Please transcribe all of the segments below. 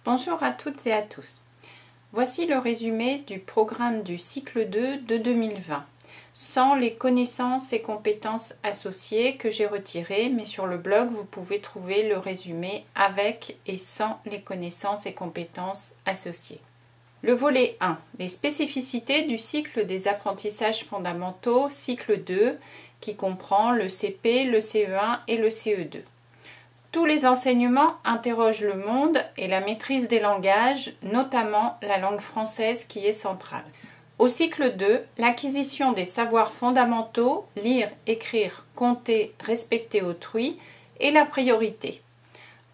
Bonjour à toutes et à tous. Voici le résumé du programme du cycle 2 de 2020, sans les connaissances et compétences associées que j'ai retirées, mais sur le blog vous pouvez trouver le résumé avec et sans les connaissances et compétences associées. Le volet 1, les spécificités du cycle des apprentissages fondamentaux, cycle 2, qui comprend le CP, le CE1 et le CE2. Tous les enseignements interrogent le monde et la maîtrise des langages, notamment la langue française qui est centrale. Au cycle 2, l'acquisition des savoirs fondamentaux, lire, écrire, compter, respecter autrui, est la priorité.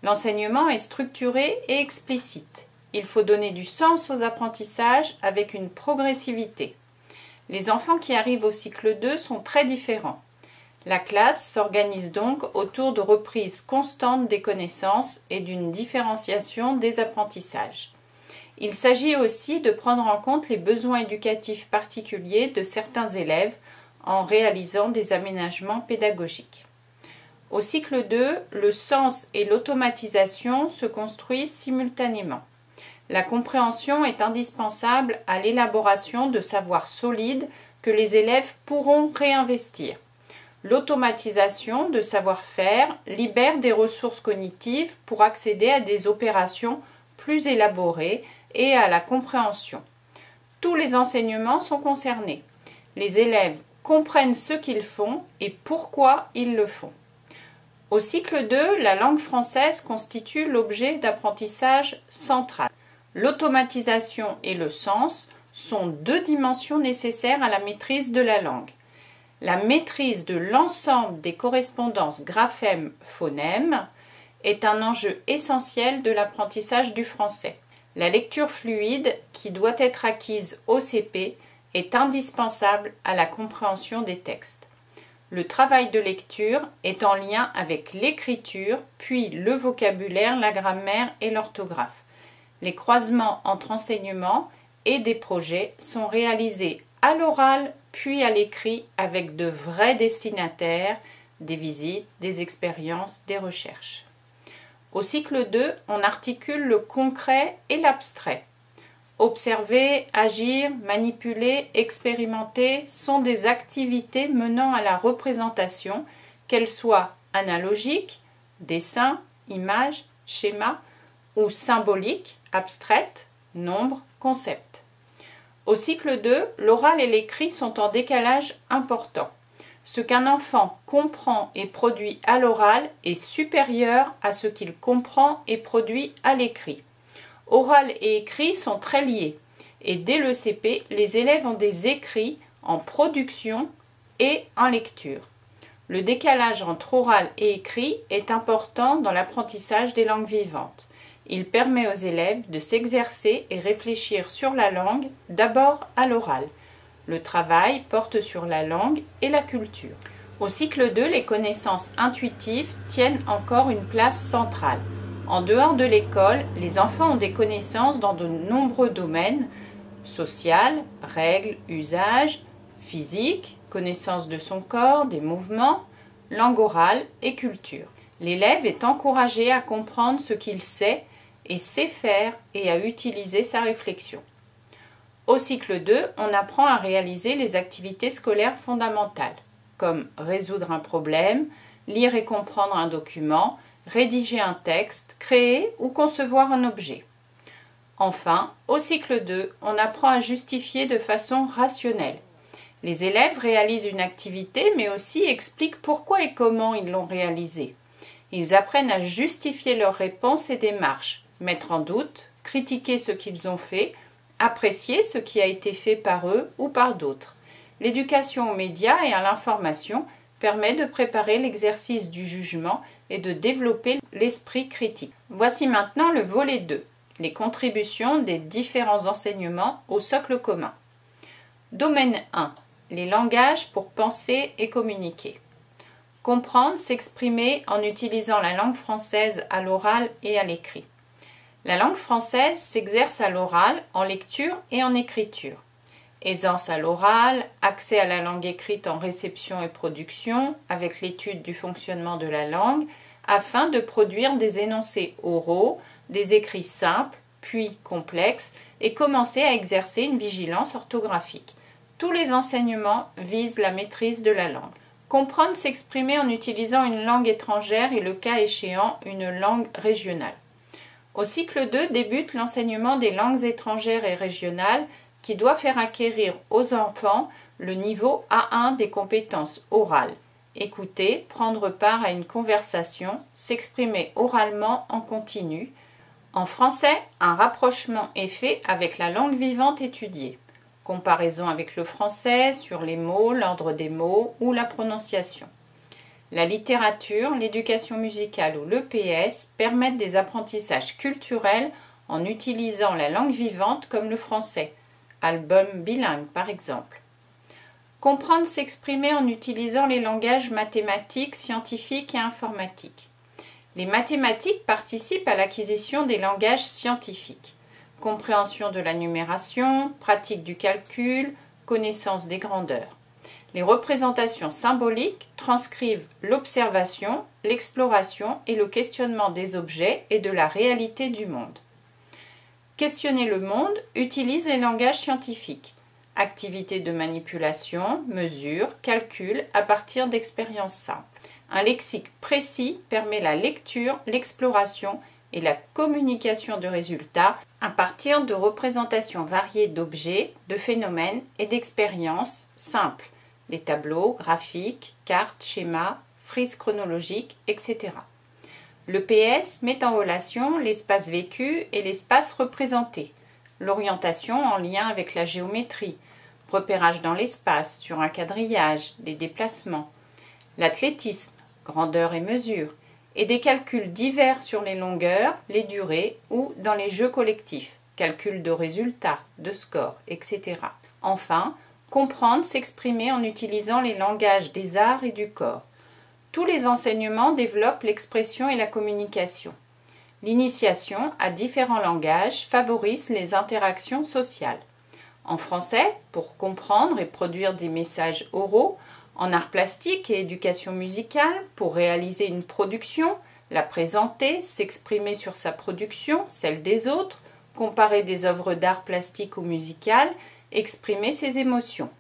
L'enseignement est structuré et explicite. Il faut donner du sens aux apprentissages avec une progressivité. Les enfants qui arrivent au cycle 2 sont très différents. La classe s'organise donc autour de reprises constantes des connaissances et d'une différenciation des apprentissages. Il s'agit aussi de prendre en compte les besoins éducatifs particuliers de certains élèves en réalisant des aménagements pédagogiques. Au cycle 2, le sens et l'automatisation se construisent simultanément. La compréhension est indispensable à l'élaboration de savoirs solides que les élèves pourront réinvestir. L'automatisation de savoir-faire libère des ressources cognitives pour accéder à des opérations plus élaborées et à la compréhension. Tous les enseignements sont concernés. Les élèves comprennent ce qu'ils font et pourquoi ils le font. Au cycle 2, la langue française constitue l'objet d'apprentissage central. L'automatisation et le sens sont deux dimensions nécessaires à la maîtrise de la langue. La maîtrise de l'ensemble des correspondances graphèmes-phonèmes est un enjeu essentiel de l'apprentissage du français. La lecture fluide, qui doit être acquise au CP, est indispensable à la compréhension des textes. Le travail de lecture est en lien avec l'écriture, puis le vocabulaire, la grammaire et l'orthographe. Les croisements entre enseignements et des projets sont réalisés à l'oral puis à l'écrit avec de vrais destinataires, des visites, des expériences, des recherches. Au cycle 2, on articule le concret et l'abstrait. Observer, agir, manipuler, expérimenter sont des activités menant à la représentation, qu'elles soient analogiques, dessin, image, schéma, ou symboliques, abstraites, nombres, concepts. Au cycle 2, l'oral et l'écrit sont en décalage important. Ce qu'un enfant comprend et produit à l'oral est supérieur à ce qu'il comprend et produit à l'écrit. Oral et écrit sont très liés et dès le CP, les élèves ont des écrits en production et en lecture. Le décalage entre oral et écrit est important dans l'apprentissage des langues vivantes. Il permet aux élèves de s'exercer et réfléchir sur la langue, d'abord à l'oral. Le travail porte sur la langue et la culture. Au cycle 2, les connaissances intuitives tiennent encore une place centrale. En dehors de l'école, les enfants ont des connaissances dans de nombreux domaines: social, règles, usages, physique, connaissance de son corps, des mouvements, langue orale et culture. L'élève est encouragé à comprendre ce qu'il sait et sait faire et à utiliser sa réflexion. Au cycle 2, on apprend à réaliser les activités scolaires fondamentales, comme résoudre un problème, lire et comprendre un document, rédiger un texte, créer ou concevoir un objet. Enfin, au cycle 2, on apprend à justifier de façon rationnelle. Les élèves réalisent une activité mais aussi expliquent pourquoi et comment ils l'ont réalisée. Ils apprennent à justifier leurs réponses et démarches, mettre en doute, critiquer ce qu'ils ont fait, apprécier ce qui a été fait par eux ou par d'autres. L'éducation aux médias et à l'information permet de préparer l'exercice du jugement et de développer l'esprit critique. Voici maintenant le volet 2, les contributions des différents enseignements au socle commun. Domaine 1, les langages pour penser et communiquer. Comprendre, s'exprimer en utilisant la langue française à l'oral et à l'écrit. La langue française s'exerce à l'oral, en lecture et en écriture. Aisance à l'oral, accès à la langue écrite en réception et production, avec l'étude du fonctionnement de la langue, afin de produire des énoncés oraux, des écrits simples, puis complexe, et commencer à exercer une vigilance orthographique. Tous les enseignements visent la maîtrise de la langue. Comprendre s'exprimer en utilisant une langue étrangère et le cas échéant une langue régionale. Au cycle 2 débute l'enseignement des langues étrangères et régionales qui doit faire acquérir aux enfants le niveau A1 des compétences orales. Écouter, prendre part à une conversation, s'exprimer oralement en continu. En français, un rapprochement est fait avec la langue vivante étudiée. Comparaison avec le français sur les mots, l'ordre des mots ou la prononciation. La littérature, l'éducation musicale ou l'EPS permettent des apprentissages culturels en utilisant la langue vivante comme le français. Album bilingue par exemple. Comprendre s'exprimer en utilisant les langages mathématiques, scientifiques et informatiques. Les mathématiques participent à l'acquisition des langages scientifiques. Compréhension de la numération, pratique du calcul, connaissance des grandeurs. Les représentations symboliques transcrivent l'observation, l'exploration et le questionnement des objets et de la réalité du monde. Questionner le monde utilise les langages scientifiques. Activités de manipulation, mesure, calcul à partir d'expériences simples. Un lexique précis permet la lecture, l'exploration et la communication de résultats à partir de représentations variées d'objets, de phénomènes et d'expériences simples, des tableaux, graphiques, cartes, schémas, frises chronologiques, etc. Le PS met en relation l'espace vécu et l'espace représenté, l'orientation en lien avec la géométrie, repérage dans l'espace sur un quadrillage, des déplacements, l'athlétisme, grandeur et mesure, et des calculs divers sur les longueurs, les durées ou dans les jeux collectifs, calcul de résultats, de scores, etc. Enfin, comprendre s'exprimer en utilisant les langages des arts et du corps. Tous les enseignements développent l'expression et la communication. L'initiation à différents langages favorise les interactions sociales. En français, pour comprendre et produire des messages oraux, en art plastique et éducation musicale, pour réaliser une production, la présenter, s'exprimer sur sa production, celle des autres, comparer des œuvres d'art plastique ou musicales, exprimer ses émotions.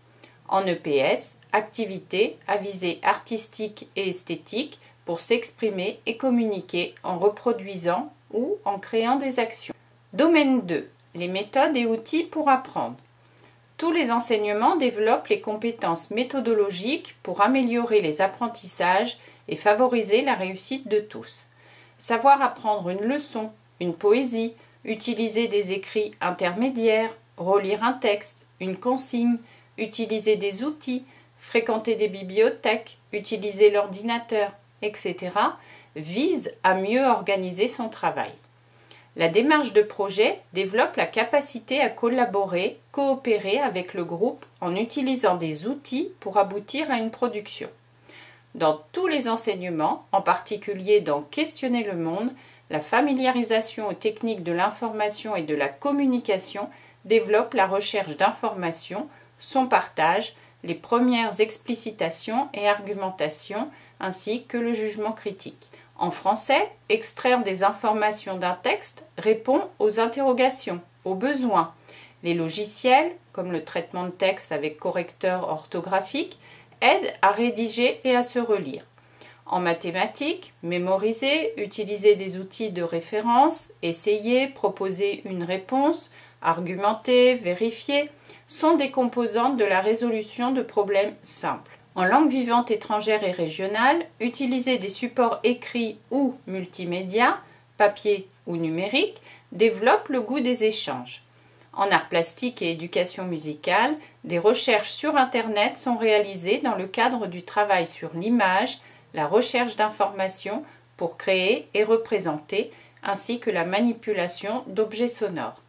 En EPS, activité à visée artistique et esthétique pour s'exprimer et communiquer en reproduisant ou en créant des actions. Domaine 2. Les méthodes et outils pour apprendre. Tous les enseignements développent les compétences méthodologiques pour améliorer les apprentissages et favoriser la réussite de tous. Savoir apprendre une leçon, une poésie, utiliser des écrits intermédiaires, relire un texte, une consigne, utiliser des outils, fréquenter des bibliothèques, utiliser l'ordinateur, etc., vise à mieux organiser son travail. La démarche de projet développe la capacité à collaborer, coopérer avec le groupe en utilisant des outils pour aboutir à une production. Dans tous les enseignements, en particulier dans Questionner le monde, la familiarisation aux techniques de l'information et de la communication développe la recherche d'informations, son partage, les premières explicitations et argumentations, ainsi que le jugement critique. En français, extraire des informations d'un texte répond aux interrogations, aux besoins. Les logiciels, comme le traitement de texte avec correcteur orthographique, aident à rédiger et à se relire. En mathématiques, mémoriser, utiliser des outils de référence, essayer, proposer une réponse, argumenter, vérifier, sont des composantes de la résolution de problèmes simples. En langue vivante étrangère et régionale, utiliser des supports écrits ou multimédia, papier ou numérique, développe le goût des échanges. En art plastique et éducation musicale, des recherches sur Internet sont réalisées dans le cadre du travail sur l'image, la recherche d'informations pour créer et représenter, ainsi que la manipulation d'objets sonores.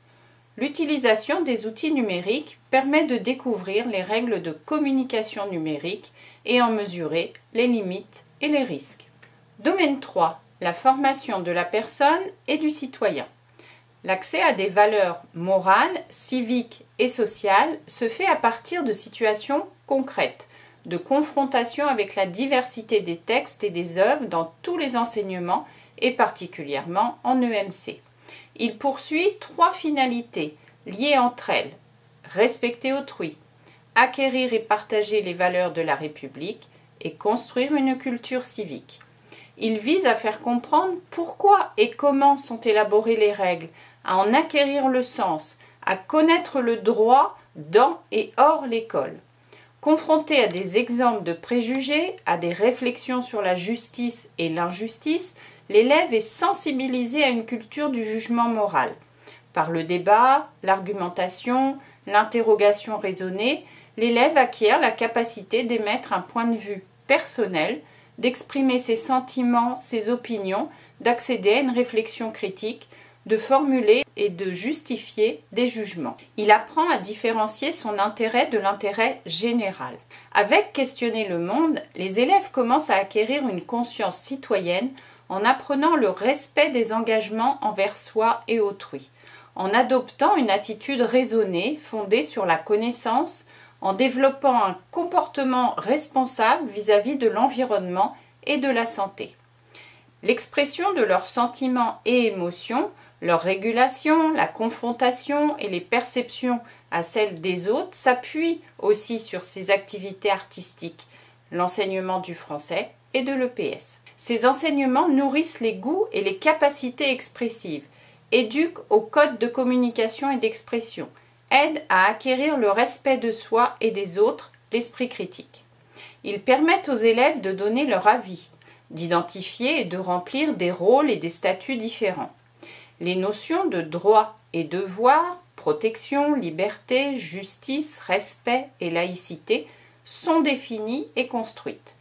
L'utilisation des outils numériques permet de découvrir les règles de communication numérique et en mesurer les limites et les risques. Domaine 3. La formation de la personne et du citoyen. L'accès à des valeurs morales, civiques et sociales se fait à partir de situations concrètes, de confrontation avec la diversité des textes et des œuvres dans tous les enseignements et particulièrement en EMC. Il poursuit 3 finalités liées entre elles. Respecter autrui, acquérir et partager les valeurs de la République et construire une culture civique. Il vise à faire comprendre pourquoi et comment sont élaborées les règles, à en acquérir le sens, à connaître le droit dans et hors l'école. Confronté à des exemples de préjugés, à des réflexions sur la justice et l'injustice, l'élève est sensibilisé à une culture du jugement moral. Par le débat, l'argumentation, l'interrogation raisonnée, l'élève acquiert la capacité d'émettre un point de vue personnel, d'exprimer ses sentiments, ses opinions, d'accéder à une réflexion critique, de formuler et de justifier des jugements. Il apprend à différencier son intérêt de l'intérêt général. Avec Questionner le monde, les élèves commencent à acquérir une conscience citoyenne en apprenant le respect des engagements envers soi et autrui, en adoptant une attitude raisonnée fondée sur la connaissance, en développant un comportement responsable vis-à-vis de l'environnement et de la santé. L'expression de leurs sentiments et émotions, leur régulation, la confrontation et les perceptions à celles des autres s'appuient aussi sur ces activités artistiques, l'enseignement du français et de l'EPS. Ces enseignements nourrissent les goûts et les capacités expressives, éduquent au code de communication et d'expression, aident à acquérir le respect de soi et des autres, l'esprit critique. Ils permettent aux élèves de donner leur avis, d'identifier et de remplir des rôles et des statuts différents. Les notions de droit et devoir, protection, liberté, justice, respect et laïcité sont définies et construites.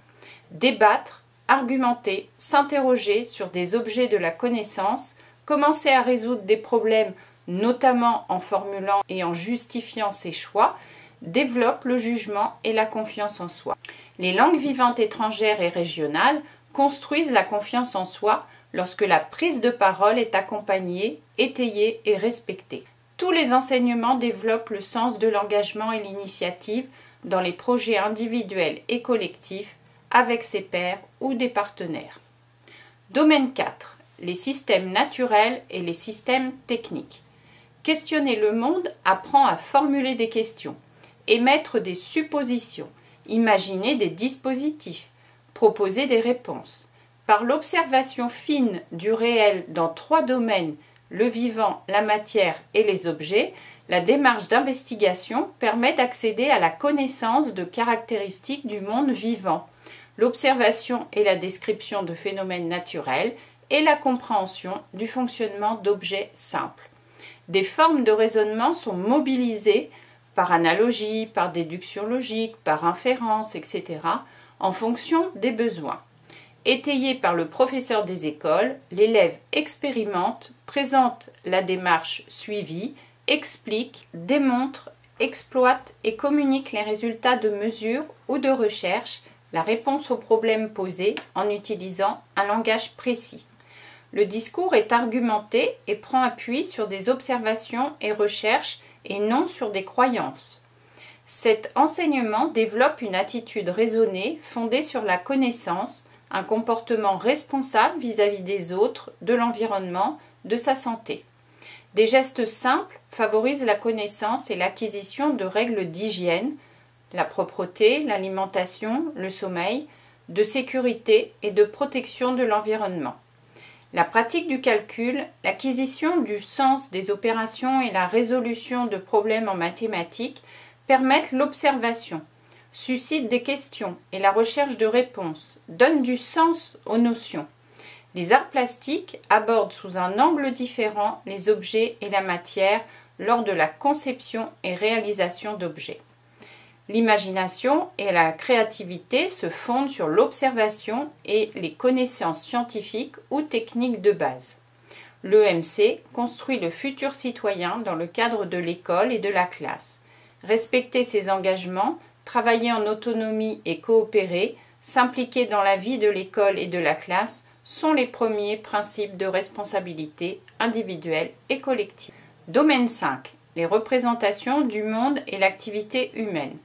Débattre, argumenter, s'interroger sur des objets de la connaissance, commencer à résoudre des problèmes, notamment en formulant et en justifiant ses choix, développe le jugement et la confiance en soi. Les langues vivantes étrangères et régionales construisent la confiance en soi lorsque la prise de parole est accompagnée, étayée et respectée. Tous les enseignements développent le sens de l'engagement et l'initiative dans les projets individuels et collectifs avec ses pairs ou des partenaires. Domaine 4. Les systèmes naturels et les systèmes techniques. Questionner le monde apprend à formuler des questions, émettre des suppositions, imaginer des dispositifs, proposer des réponses. Par l'observation fine du réel dans 3 domaines, le vivant, la matière et les objets, la démarche d'investigation permet d'accéder à la connaissance de caractéristiques du monde vivant, l'observation et la description de phénomènes naturels et la compréhension du fonctionnement d'objets simples. Des formes de raisonnement sont mobilisées par analogie, par déduction logique, par inférence, etc., en fonction des besoins. Étayé par le professeur des écoles, l'élève expérimente, présente la démarche suivie, explique, démontre, exploite et communique les résultats de mesures ou de recherche, la réponse aux problèmes posés en utilisant un langage précis. Le discours est argumenté et prend appui sur des observations et recherches et non sur des croyances. Cet enseignement développe une attitude raisonnée fondée sur la connaissance, un comportement responsable vis-à-vis des autres, de l'environnement, de sa santé. Des gestes simples favorisent la connaissance et l'acquisition de règles d'hygiène, la propreté, l'alimentation, le sommeil, de sécurité et de protection de l'environnement. La pratique du calcul, l'acquisition du sens des opérations et la résolution de problèmes en mathématiques permettent l'observation, suscitent des questions et la recherche de réponses, donnent du sens aux notions. Les arts plastiques abordent sous un angle différent les objets et la matière lors de la conception et réalisation d'objets. L'imagination et la créativité se fondent sur l'observation et les connaissances scientifiques ou techniques de base. L'EMC construit le futur citoyen dans le cadre de l'école et de la classe. Respecter ses engagements, travailler en autonomie et coopérer, s'impliquer dans la vie de l'école et de la classe sont les premiers principes de responsabilité individuelle et collective. Domaine 5. Les représentations du monde et l'activité humaine.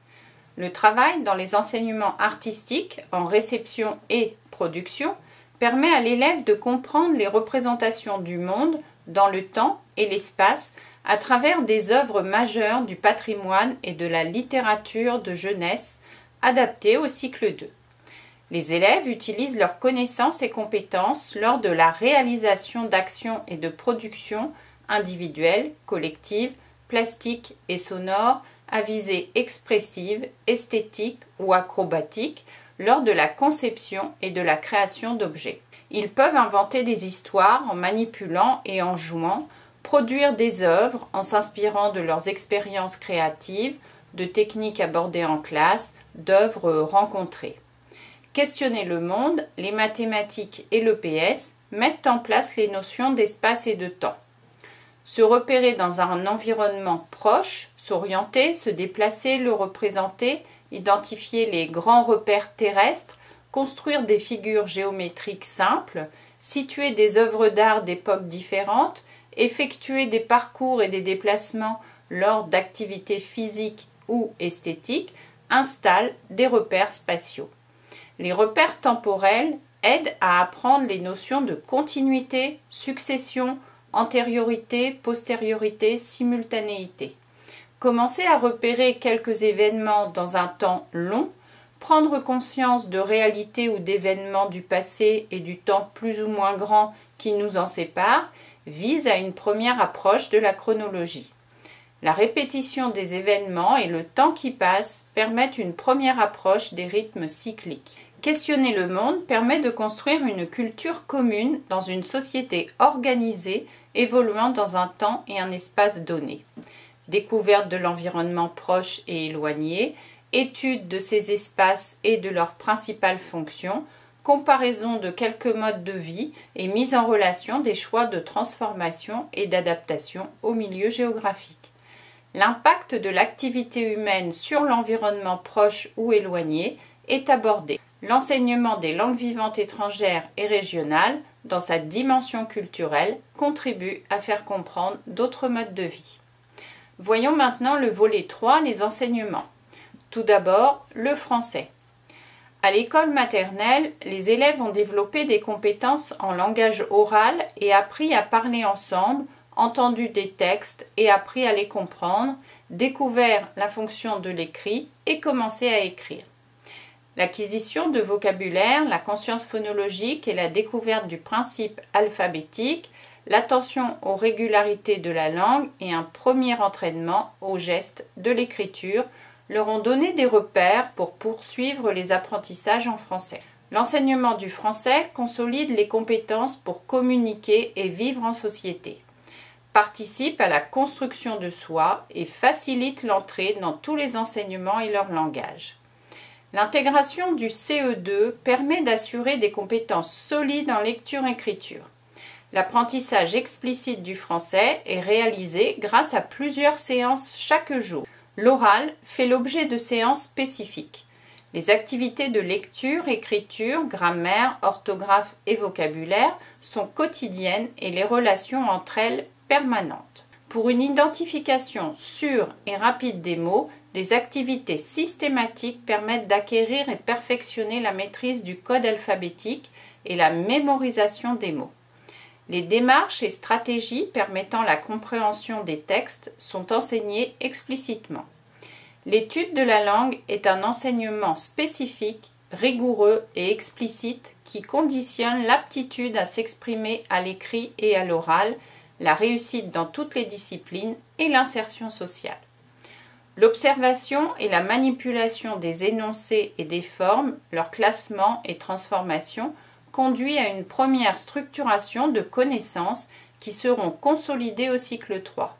Le travail dans les enseignements artistiques en réception et production permet à l'élève de comprendre les représentations du monde dans le temps et l'espace à travers des œuvres majeures du patrimoine et de la littérature de jeunesse adaptées au cycle 2. Les élèves utilisent leurs connaissances et compétences lors de la réalisation d'actions et de productions individuelles, collectives, plastiques et sonores à visée expressive, esthétique ou acrobatique lors de la conception et de la création d'objets. Ils peuvent inventer des histoires en manipulant et en jouant, produire des œuvres en s'inspirant de leurs expériences créatives, de techniques abordées en classe, d'œuvres rencontrées. Questionner le monde, les mathématiques et l'EPS mettent en place les notions d'espace et de temps. Se repérer dans un environnement proche, s'orienter, se déplacer, le représenter, identifier les grands repères terrestres, construire des figures géométriques simples, situer des œuvres d'art d'époques différentes, effectuer des parcours et des déplacements lors d'activités physiques ou esthétiques, installent des repères spatiaux. Les repères temporels aident à apprendre les notions de continuité, succession, antériorité, postériorité, simultanéité. Commencer à repérer quelques événements dans un temps long, prendre conscience de réalités ou d'événements du passé et du temps plus ou moins grand qui nous en séparent, vise à une première approche de la chronologie. La répétition des événements et le temps qui passe permettent une première approche des rythmes cycliques. Questionner le monde permet de construire une culture commune dans une société organisée évoluant dans un temps et un espace donnés. Découverte de l'environnement proche et éloigné, étude de ces espaces et de leurs principales fonctions, comparaison de quelques modes de vie et mise en relation des choix de transformation et d'adaptation au milieu géographique. L'impact de l'activité humaine sur l'environnement proche ou éloigné est abordé. L'enseignement des langues vivantes étrangères et régionales, dans sa dimension culturelle, contribue à faire comprendre d'autres modes de vie. Voyons maintenant le volet 3, les enseignements. Tout d'abord, le français. À l'école maternelle, les élèves ont développé des compétences en langage oral et appris à parler ensemble, entendu des textes et appris à les comprendre, découvert la fonction de l'écrit et commencé à écrire. L'acquisition de vocabulaire, la conscience phonologique et la découverte du principe alphabétique, l'attention aux régularités de la langue et un premier entraînement aux gestes de l'écriture leur ont donné des repères pour poursuivre les apprentissages en français. L'enseignement du français consolide les compétences pour communiquer et vivre en société, participe à la construction de soi et facilite l'entrée dans tous les enseignements et leur langage. L'intégration du CE2 permet d'assurer des compétences solides en lecture-écriture. L'apprentissage explicite du français est réalisé grâce à plusieurs séances chaque jour. L'oral fait l'objet de séances spécifiques. Les activités de lecture, écriture, grammaire, orthographe et vocabulaire sont quotidiennes et les relations entre elles permanentes. Pour une identification sûre et rapide des mots, des activités systématiques permettent d'acquérir et perfectionner la maîtrise du code alphabétique et la mémorisation des mots. Les démarches et stratégies permettant la compréhension des textes sont enseignées explicitement. L'étude de la langue est un enseignement spécifique, rigoureux et explicite qui conditionne l'aptitude à s'exprimer à l'écrit et à l'oral, la réussite dans toutes les disciplines et l'insertion sociale. L'observation et la manipulation des énoncés et des formes, leur classement et transformation conduit à une première structuration de connaissances qui seront consolidées au cycle 3.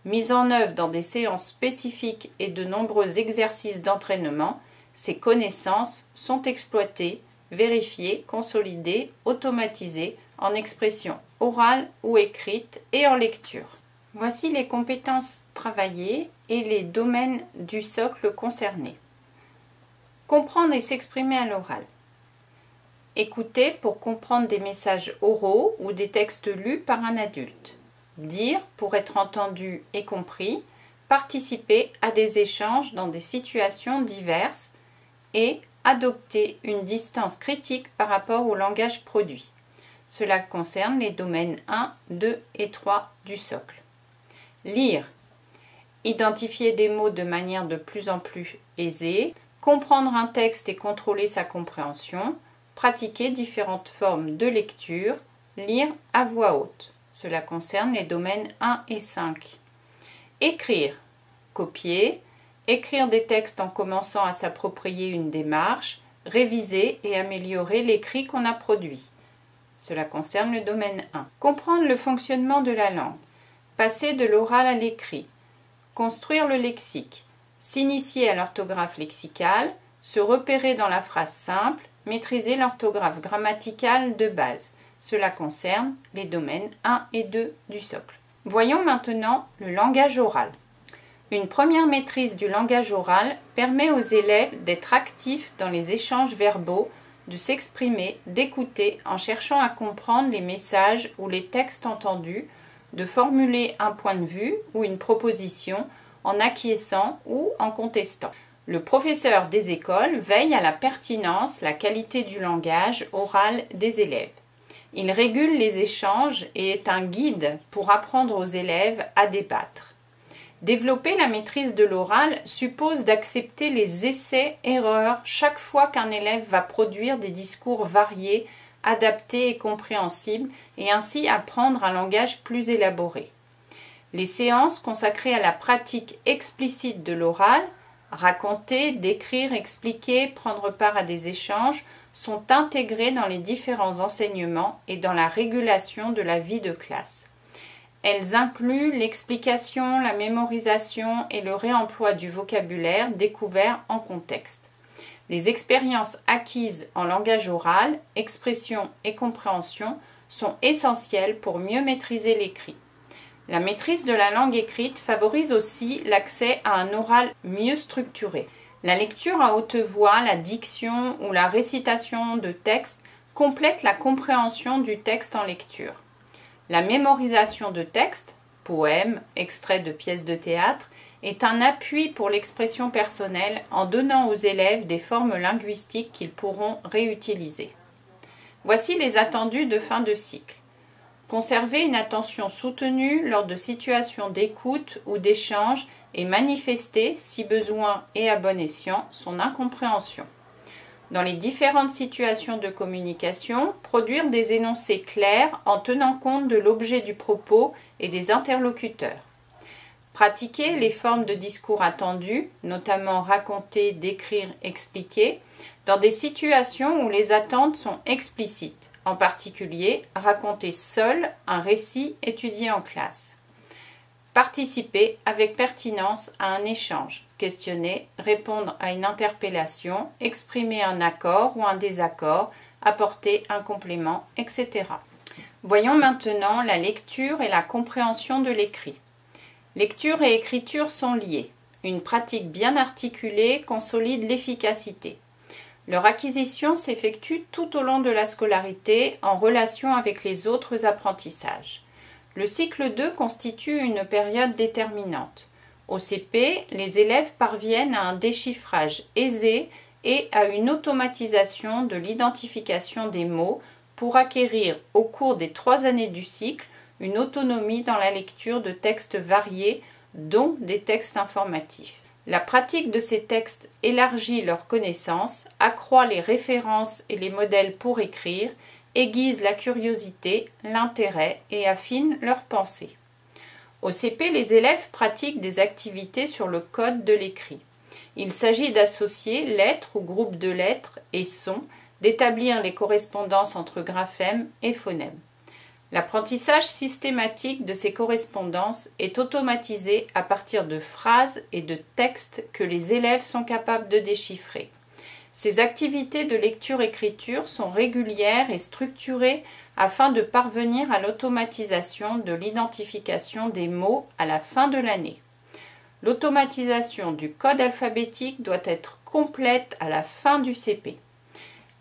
Mise en œuvre dans des séances spécifiques et de nombreux exercices d'entraînement, ces connaissances sont exploitées, vérifiées, consolidées, automatisées en expression orale ou écrite et en lecture. Voici les compétences travaillées et les domaines du socle concernés. Comprendre et s'exprimer à l'oral. Écouter pour comprendre des messages oraux ou des textes lus par un adulte. Dire pour être entendu et compris. Participer à des échanges dans des situations diverses et adopter une distance critique par rapport au langage produit. Cela concerne les domaines 1, 2 et 3 du socle. Lire. Identifier des mots de manière de plus en plus aisée, comprendre un texte et contrôler sa compréhension, pratiquer différentes formes de lecture, lire à voix haute. Cela concerne les domaines 1 et 5. Écrire. Copier, écrire des textes en commençant à s'approprier une démarche, réviser et améliorer l'écrit qu'on a produit. Cela concerne le domaine 1. Comprendre le fonctionnement de la langue. Passer de l'oral à l'écrit. Construire le lexique. S'initier à l'orthographe lexicale. Se repérer dans la phrase simple. Maîtriser l'orthographe grammaticale de base. Cela concerne les domaines 1 et 2 du socle. Voyons maintenant le langage oral. Une première maîtrise du langage oral permet aux élèves d'être actifs dans les échanges verbaux, de s'exprimer, d'écouter en cherchant à comprendre les messages ou les textes entendus, de formuler un point de vue ou une proposition en acquiesçant ou en contestant. Le professeur des écoles veille à la pertinence, la qualité du langage oral des élèves. Il régule les échanges et est un guide pour apprendre aux élèves à débattre. Développer la maîtrise de l'oral suppose d'accepter les essais-erreurs chaque fois qu'un élève va produire des discours variés, adaptés et compréhensibles, et ainsi apprendre un langage plus élaboré. Les séances consacrées à la pratique explicite de l'oral, raconter, décrire, expliquer, prendre part à des échanges, sont intégrées dans les différents enseignements et dans la régulation de la vie de classe. Elles incluent l'explication, la mémorisation et le réemploi du vocabulaire découvert en contexte. Les expériences acquises en langage oral, expression et compréhension sont essentielles pour mieux maîtriser l'écrit. La maîtrise de la langue écrite favorise aussi l'accès à un oral mieux structuré. La lecture à haute voix, la diction ou la récitation de textes complètent la compréhension du texte en lecture. La mémorisation de textes, poèmes, extraits de pièces de théâtre, est un appui pour l'expression personnelle en donnant aux élèves des formes linguistiques qu'ils pourront réutiliser. Voici les attendus de fin de cycle. Conserver une attention soutenue lors de situations d'écoute ou d'échange et manifester, si besoin et à bon escient, son incompréhension. Dans les différentes situations de communication, produire des énoncés clairs en tenant compte de l'objet du propos et des interlocuteurs. Pratiquer les formes de discours attendus, notamment raconter, décrire, expliquer, dans des situations où les attentes sont explicites, en particulier raconter seul un récit étudié en classe. Participer avec pertinence à un échange, questionner, répondre à une interpellation, exprimer un accord ou un désaccord, apporter un complément, etc. Voyons maintenant la lecture et la compréhension de l'écrit. Lecture et écriture sont liées. Une pratique bien articulée consolide l'efficacité. Leur acquisition s'effectue tout au long de la scolarité en relation avec les autres apprentissages. Le cycle 2 constitue une période déterminante. Au CP, les élèves parviennent à un déchiffrage aisé et à une automatisation de l'identification des mots pour acquérir au cours des 3 années du cycle une autonomie dans la lecture de textes variés, dont des textes informatifs. La pratique de ces textes élargit leurs connaissances, accroît les références et les modèles pour écrire, aiguise la curiosité, l'intérêt et affine leur pensée. Au CP, les élèves pratiquent des activités sur le code de l'écrit. Il s'agit d'associer lettres ou groupes de lettres et sons, d'établir les correspondances entre graphèmes et phonèmes. L'apprentissage systématique de ces correspondances est automatisé à partir de phrases et de textes que les élèves sont capables de déchiffrer. Ces activités de lecture-écriture sont régulières et structurées afin de parvenir à l'automatisation de l'identification des mots à la fin de l'année. L'automatisation du code alphabétique doit être complète à la fin du CP.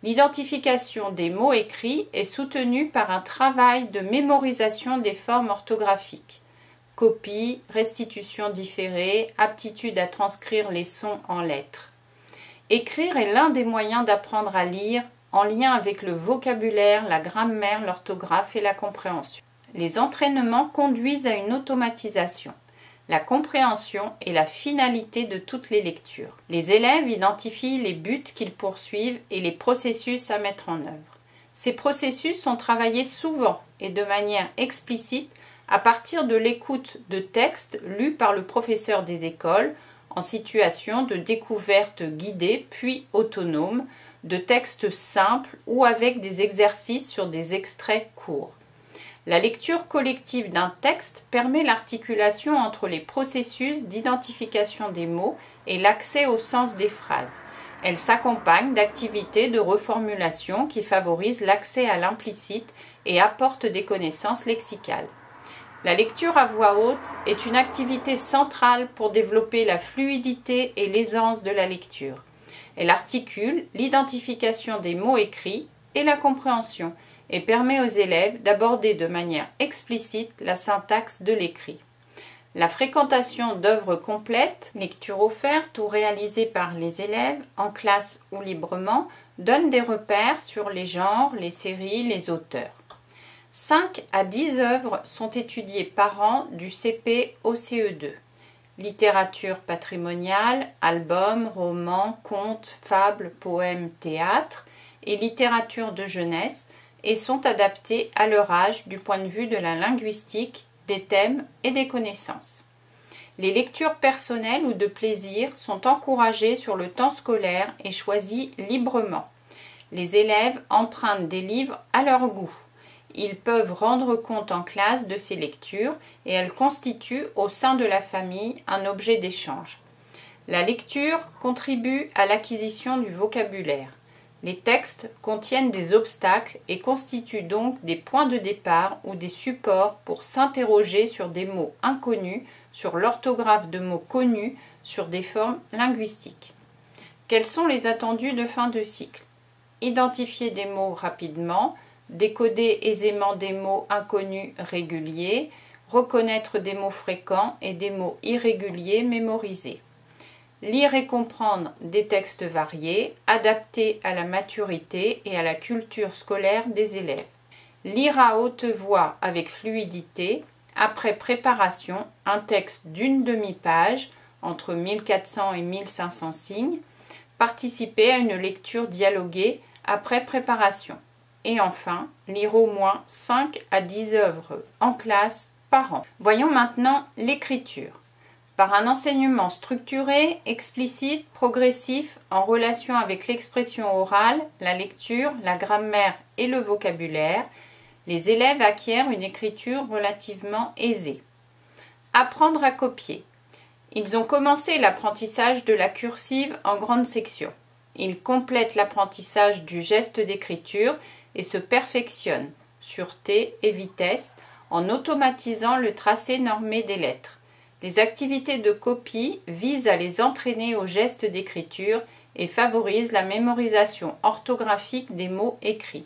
L'identification des mots écrits est soutenue par un travail de mémorisation des formes orthographiques. Copie, restitution différée, aptitude à transcrire les sons en lettres. Écrire est l'un des moyens d'apprendre à lire, en lien avec le vocabulaire, la grammaire, l'orthographe et la compréhension. Les entraînements conduisent à une automatisation. La compréhension est la finalité de toutes les lectures. Les élèves identifient les buts qu'ils poursuivent et les processus à mettre en œuvre. Ces processus sont travaillés souvent et de manière explicite à partir de l'écoute de textes lus par le professeur des écoles en situation de découverte guidée puis autonome, de textes simples ou avec des exercices sur des extraits courts. La lecture collective d'un texte permet l'articulation entre les processus d'identification des mots et l'accès au sens des phrases. Elle s'accompagne d'activités de reformulation qui favorisent l'accès à l'implicite et apportent des connaissances lexicales. La lecture à voix haute est une activité centrale pour développer la fluidité et l'aisance de la lecture. Elle articule l'identification des mots écrits et la compréhension et permet aux élèves d'aborder de manière explicite la syntaxe de l'écrit. La fréquentation d'œuvres complètes, lecture offerte ou réalisée par les élèves, en classe ou librement, donne des repères sur les genres, les séries, les auteurs. 5 à 10 œuvres sont étudiées par an du CP au CE2. Littérature patrimoniale, albums, romans, contes, fables, poèmes, théâtre et littérature de jeunesse et sont adaptés à leur âge du point de vue de la linguistique, des thèmes et des connaissances. Les lectures personnelles ou de plaisir sont encouragées sur le temps scolaire et choisies librement. Les élèves empruntent des livres à leur goût. Ils peuvent rendre compte en classe de ces lectures et elles constituent au sein de la famille un objet d'échange. La lecture contribue à l'acquisition du vocabulaire. Les textes contiennent des obstacles et constituent donc des points de départ ou des supports pour s'interroger sur des mots inconnus, sur l'orthographe de mots connus, sur des formes linguistiques. Quels sont les attendus de fin de cycle? Identifier des mots rapidement, décoder aisément des mots inconnus réguliers, reconnaître des mots fréquents et des mots irréguliers mémorisés. Lire et comprendre des textes variés, adaptés à la maturité et à la culture scolaire des élèves. Lire à haute voix avec fluidité, après préparation, un texte d'une demi-page, entre 1400 et 1500 signes. Participer à une lecture dialoguée après préparation. Et enfin, lire au moins 5 à 10 œuvres en classe par an. Voyons maintenant l'écriture. Par un enseignement structuré, explicite, progressif, en relation avec l'expression orale, la lecture, la grammaire et le vocabulaire, les élèves acquièrent une écriture relativement aisée. Apprendre à copier. Ils ont commencé l'apprentissage de la cursive en grande section. Ils complètent l'apprentissage du geste d'écriture et se perfectionnent, sûreté et vitesse, en automatisant le tracé normé des lettres. Les activités de copie visent à les entraîner au geste d'écriture et favorisent la mémorisation orthographique des mots écrits.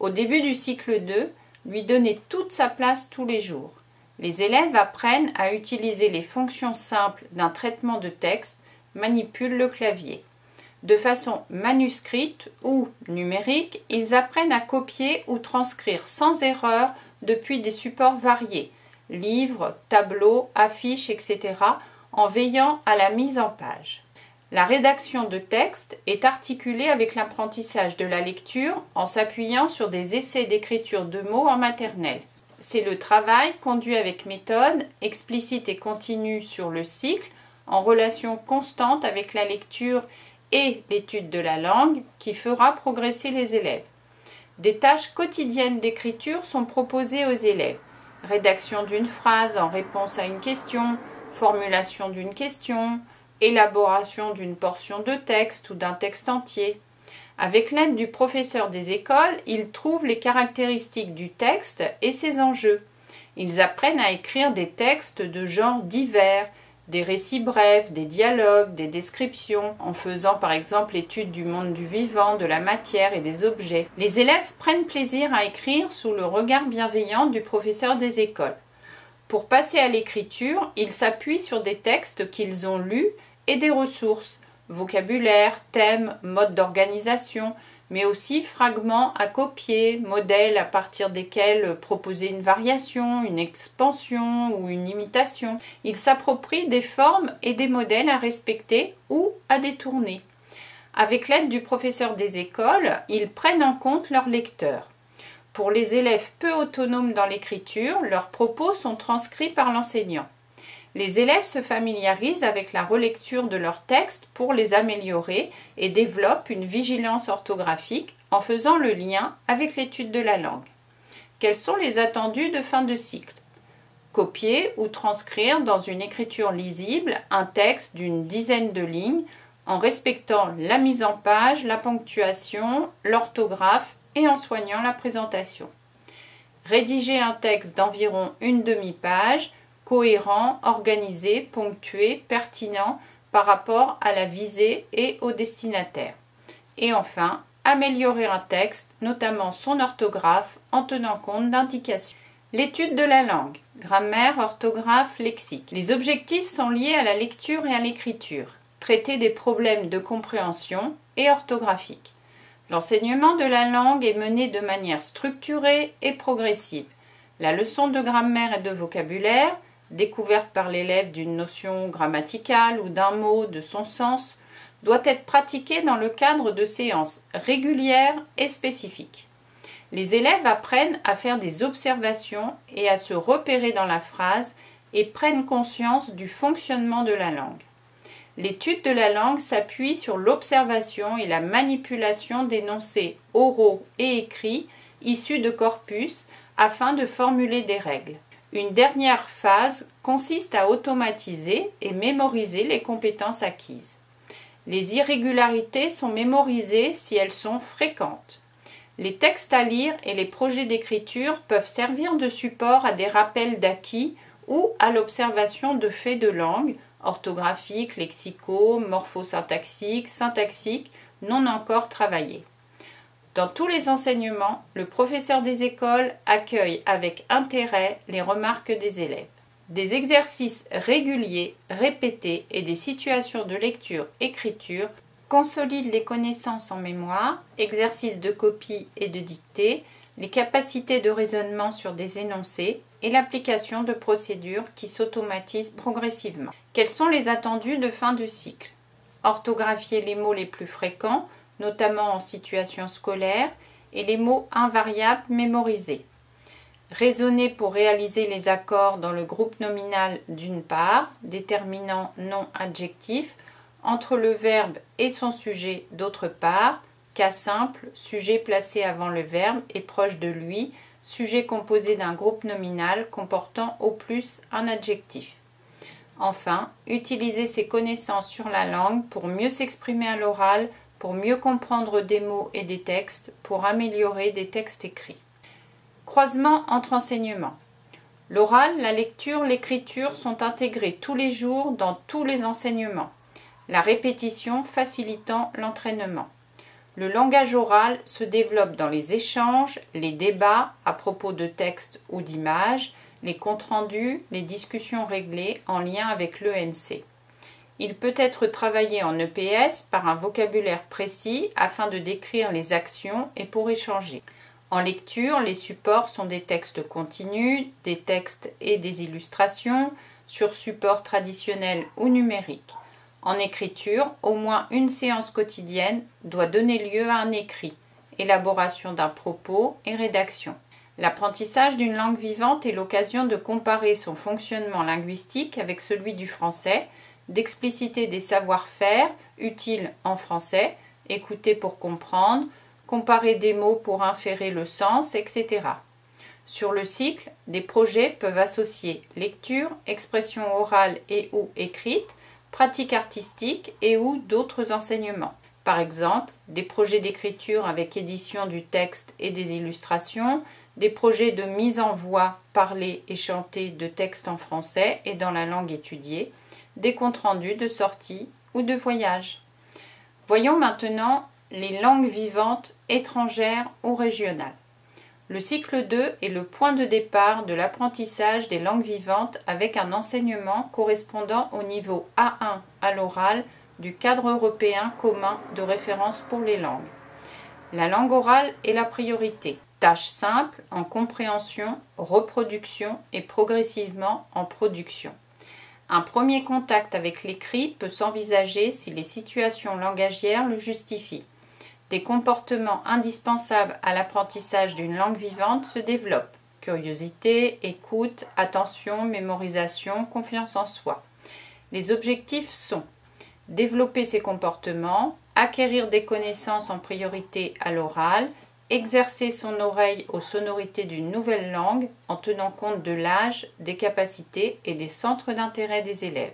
Au début du cycle 2, lui donner toute sa place tous les jours. Les élèves apprennent à utiliser les fonctions simples d'un traitement de texte, manipulent le clavier. De façon manuscrite ou numérique, ils apprennent à copier ou transcrire sans erreur depuis des supports variés, livres, tableaux, affiches, etc., en veillant à la mise en page. La rédaction de texte est articulée avec l'apprentissage de la lecture en s'appuyant sur des essais d'écriture de mots en maternelle. C'est le travail conduit avec méthode, explicite et continue sur le cycle, en relation constante avec la lecture et l'étude de la langue qui fera progresser les élèves. Des tâches quotidiennes d'écriture sont proposées aux élèves. Rédaction d'une phrase en réponse à une question, formulation d'une question, élaboration d'une portion de texte ou d'un texte entier. Avec l'aide du professeur des écoles, ils trouvent les caractéristiques du texte et ses enjeux. Ils apprennent à écrire des textes de genres divers, des récits brefs, des dialogues, des descriptions, en faisant par exemple l'étude du monde du vivant, de la matière et des objets. Les élèves prennent plaisir à écrire sous le regard bienveillant du professeur des écoles. Pour passer à l'écriture, ils s'appuient sur des textes qu'ils ont lus et des ressources, vocabulaire, thèmes, mode d'organisation, mais aussi fragments à copier, modèles à partir desquels proposer une variation, une expansion ou une imitation. Ils s'approprient des formes et des modèles à respecter ou à détourner. Avec l'aide du professeur des écoles, ils prennent en compte leurs lecteurs. Pour les élèves peu autonomes dans l'écriture, leurs propos sont transcrits par l'enseignant. Les élèves se familiarisent avec la relecture de leurs textes pour les améliorer et développent une vigilance orthographique en faisant le lien avec l'étude de la langue. Quels sont les attendus de fin de cycle? Copier ou transcrire dans une écriture lisible un texte d'une dizaine de lignes en respectant la mise en page, la ponctuation, l'orthographe et en soignant la présentation. Rédiger un texte d'environ une demi-page, cohérent, organisé, ponctué, pertinent par rapport à la visée et au destinataire. Et enfin, améliorer un texte, notamment son orthographe, en tenant compte d'indications. L'étude de la langue, grammaire, orthographe, lexique. Les objectifs sont liés à la lecture et à l'écriture. Traiter des problèmes de compréhension et orthographique. L'enseignement de la langue est mené de manière structurée et progressive. La leçon de grammaire et de vocabulaire, découverte par l'élève d'une notion grammaticale ou d'un mot, de son sens, doit être pratiquée dans le cadre de séances régulières et spécifiques. Les élèves apprennent à faire des observations et à se repérer dans la phrase et prennent conscience du fonctionnement de la langue. L'étude de la langue s'appuie sur l'observation et la manipulation d'énoncés oraux et écrits issus de corpus afin de formuler des règles. Une dernière phase consiste à automatiser et mémoriser les compétences acquises. Les irrégularités sont mémorisées si elles sont fréquentes. Les textes à lire et les projets d'écriture peuvent servir de support à des rappels d'acquis ou à l'observation de faits de langue, orthographiques, lexicaux, morphosyntaxiques, syntaxiques, non encore travaillés. Dans tous les enseignements, le professeur des écoles accueille avec intérêt les remarques des élèves. Des exercices réguliers, répétés et des situations de lecture-écriture consolident les connaissances en mémoire, exercices de copie et de dictée, les capacités de raisonnement sur des énoncés et l'application de procédures qui s'automatisent progressivement. Quels sont les attendus de fin de cycle? Orthographier les mots les plus fréquents, notamment en situation scolaire, et les mots invariables mémorisés. Raisonner pour réaliser les accords dans le groupe nominal d'une part, déterminant non adjectif, entre le verbe et son sujet d'autre part, cas simple, sujet placé avant le verbe et proche de lui, sujet composé d'un groupe nominal comportant au plus un adjectif. Enfin, utiliser ses connaissances sur la langue pour mieux s'exprimer à l'oral, pour mieux comprendre des mots et des textes, pour améliorer des textes écrits. Croisement entre enseignements. L'oral, la lecture, l'écriture sont intégrés tous les jours dans tous les enseignements, la répétition facilitant l'entraînement. Le langage oral se développe dans les échanges, les débats à propos de textes ou d'images, les comptes rendus, les discussions réglées en lien avec l'EMC. Il peut être travaillé en EPS par un vocabulaire précis afin de décrire les actions et pour échanger. En lecture, les supports sont des textes continus, des textes et des illustrations sur support traditionnel ou numérique. En écriture, au moins une séance quotidienne doit donner lieu à un écrit, élaboration d'un propos et rédaction. L'apprentissage d'une langue vivante est l'occasion de comparer son fonctionnement linguistique avec celui du français, d'expliciter des savoir-faire utiles en français, écouter pour comprendre, comparer des mots pour inférer le sens, etc. Sur le cycle, des projets peuvent associer lecture, expression orale et ou écrite, pratique artistique et ou d'autres enseignements. Par exemple, des projets d'écriture avec édition du texte et des illustrations, des projets de mise en voix parlée et chantée de textes en français et dans la langue étudiée, des comptes rendus de sortie ou de voyage. Voyons maintenant les langues vivantes étrangères ou régionales. Le cycle 2 est le point de départ de l'apprentissage des langues vivantes avec un enseignement correspondant au niveau A1 à l'oral du cadre européen commun de référence pour les langues. La langue orale est la priorité. Tâche simple en compréhension, reproduction et progressivement en production. Un premier contact avec l'écrit peut s'envisager si les situations langagières le justifient. Des comportements indispensables à l'apprentissage d'une langue vivante se développent. Curiosité, écoute, attention, mémorisation, confiance en soi. Les objectifs sont développer ces comportements, acquérir des connaissances en priorité à l'oral, exercer son oreille aux sonorités d'une nouvelle langue en tenant compte de l'âge, des capacités et des centres d'intérêt des élèves.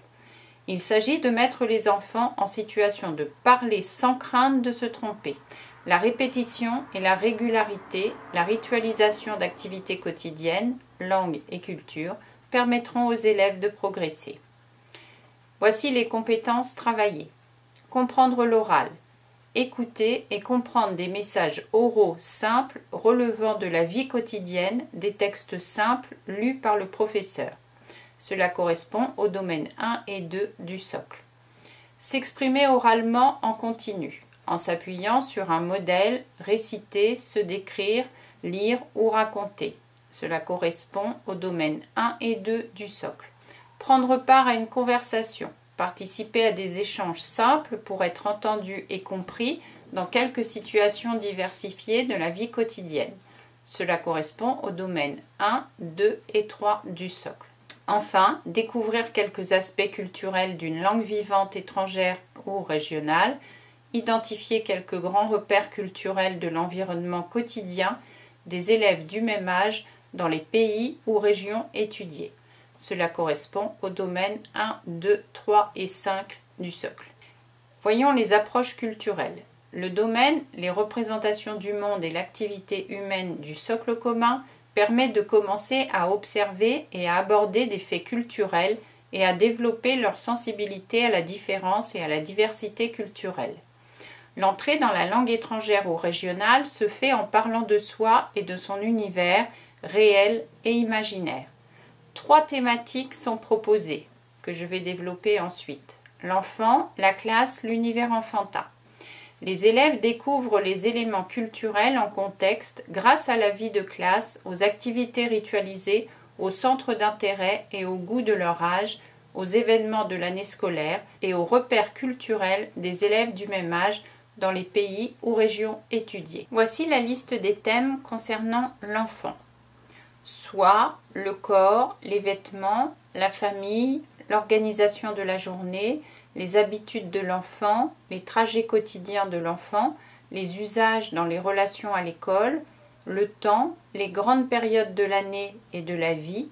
Il s'agit de mettre les enfants en situation de parler sans crainte de se tromper. La répétition et la régularité, la ritualisation d'activités quotidiennes, langue et culture, permettront aux élèves de progresser. Voici les compétences travaillées. Comprendre l'oral. Écouter et comprendre des messages oraux simples relevant de la vie quotidienne, des textes simples lus par le professeur. Cela correspond au domaine 1 et 2 du socle. S'exprimer oralement en continu, en s'appuyant sur un modèle, réciter, se décrire, lire ou raconter. Cela correspond au domaine 1 et 2 du socle. Prendre part à une conversation, participer à des échanges simples pour être entendu et compris dans quelques situations diversifiées de la vie quotidienne. Cela correspond au domaine 1, 2 et 3 du socle. Enfin, découvrir quelques aspects culturels d'une langue vivante étrangère ou régionale, identifier quelques grands repères culturels de l'environnement quotidien des élèves du même âge dans les pays ou régions étudiées. Cela correspond au domaine 1, 2, 3 et 5 du socle. Voyons les approches culturelles. Le domaine, les représentations du monde et l'activité humaine du socle commun permet de commencer à observer et à aborder des faits culturels et à développer leur sensibilité à la différence et à la diversité culturelle. L'entrée dans la langue étrangère ou régionale se fait en parlant de soi et de son univers réel et imaginaire. 3 thématiques sont proposées, que je vais développer ensuite. L'enfant, la classe, l'univers enfantin. Les élèves découvrent les éléments culturels en contexte grâce à la vie de classe, aux activités ritualisées, aux centres d'intérêt et aux goûts de leur âge, aux événements de l'année scolaire et aux repères culturels des élèves du même âge dans les pays ou régions étudiées. Voici la liste des thèmes concernant l'enfant. Soi, le corps, les vêtements, la famille, l'organisation de la journée, les habitudes de l'enfant, les trajets quotidiens de l'enfant, les usages dans les relations à l'école, le temps, les grandes périodes de l'année et de la vie,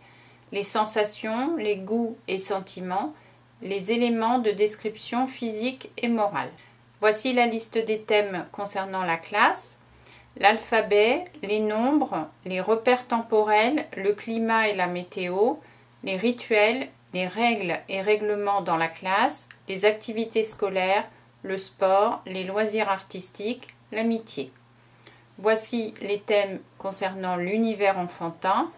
les sensations, les goûts et sentiments, les éléments de description physique et morale. Voici la liste des thèmes concernant la classe. L'alphabet, les nombres, les repères temporels, le climat et la météo, les rituels, les règles et règlements dans la classe, les activités scolaires, le sport, les loisirs artistiques, l'amitié. Voici les thèmes concernant l'univers enfantin,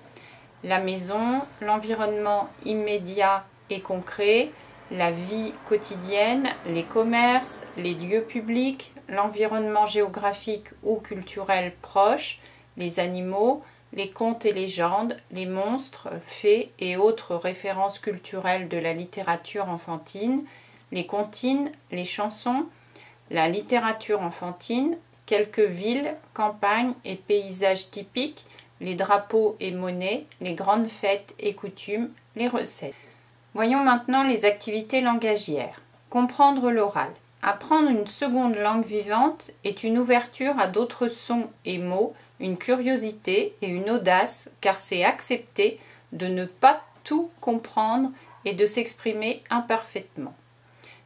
la maison, l'environnement immédiat et concret, la vie quotidienne, les commerces, les lieux publics, l'environnement géographique ou culturel proche, les animaux, les contes et légendes, les monstres, fées et autres références culturelles de la littérature enfantine, les comptines, les chansons, la littérature enfantine, quelques villes, campagnes et paysages typiques, les drapeaux et monnaies, les grandes fêtes et coutumes, les recettes. Voyons maintenant les activités langagières. Comprendre l'oral. Apprendre une seconde langue vivante est une ouverture à d'autres sons et mots, une curiosité et une audace, car c'est accepter de ne pas tout comprendre et de s'exprimer imparfaitement.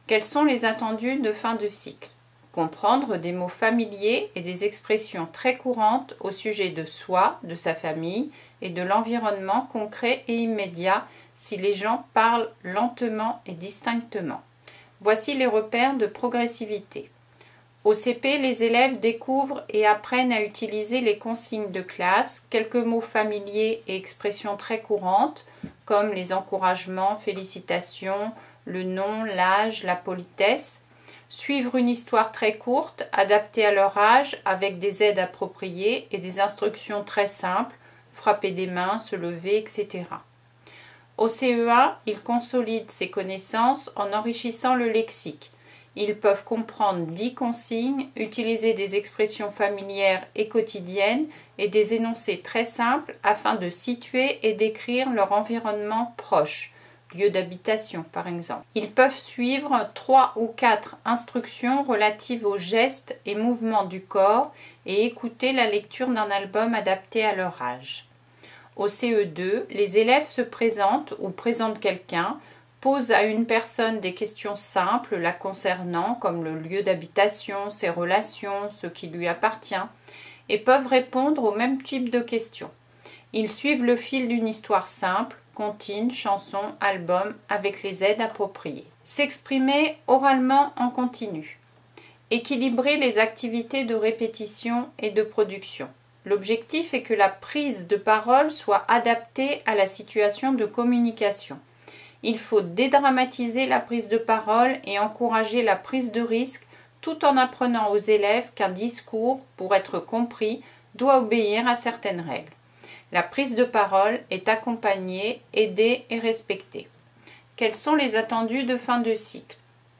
Quels sont les attendus de fin de cycle? Comprendre des mots familiers et des expressions très courantes au sujet de soi, de sa famille et de l'environnement concret et immédiat si les gens parlent lentement et distinctement. Voici les repères de progressivité. Au CP, les élèves découvrent et apprennent à utiliser les consignes de classe, quelques mots familiers et expressions très courantes, comme les encouragements, félicitations, le nom, l'âge, la politesse. Suivre une histoire très courte, adaptée à leur âge, avec des aides appropriées et des instructions très simples, frapper des mains, se lever, etc. Au CE1, ils consolident ces connaissances en enrichissant le lexique. Ils peuvent comprendre 10 consignes, utiliser des expressions familières et quotidiennes et des énoncés très simples afin de situer et décrire leur environnement proche, lieu d'habitation par exemple. Ils peuvent suivre 3 ou 4 instructions relatives aux gestes et mouvements du corps et écouter la lecture d'un album adapté à leur âge. Au CE2, les élèves se présentent ou présentent quelqu'un, posent à une personne des questions simples la concernant, comme le lieu d'habitation, ses relations, ce qui lui appartient, et peuvent répondre au même type de questions. Ils suivent le fil d'une histoire simple, comptine, chanson, album, avec les aides appropriées. S'exprimer oralement en continu. Équilibrer les activités de répétition et de production. L'objectif est que la prise de parole soit adaptée à la situation de communication. Il faut dédramatiser la prise de parole et encourager la prise de risque tout en apprenant aux élèves qu'un discours, pour être compris, doit obéir à certaines règles. La prise de parole est accompagnée, aidée et respectée. Quels sont les attendus de fin de cycle?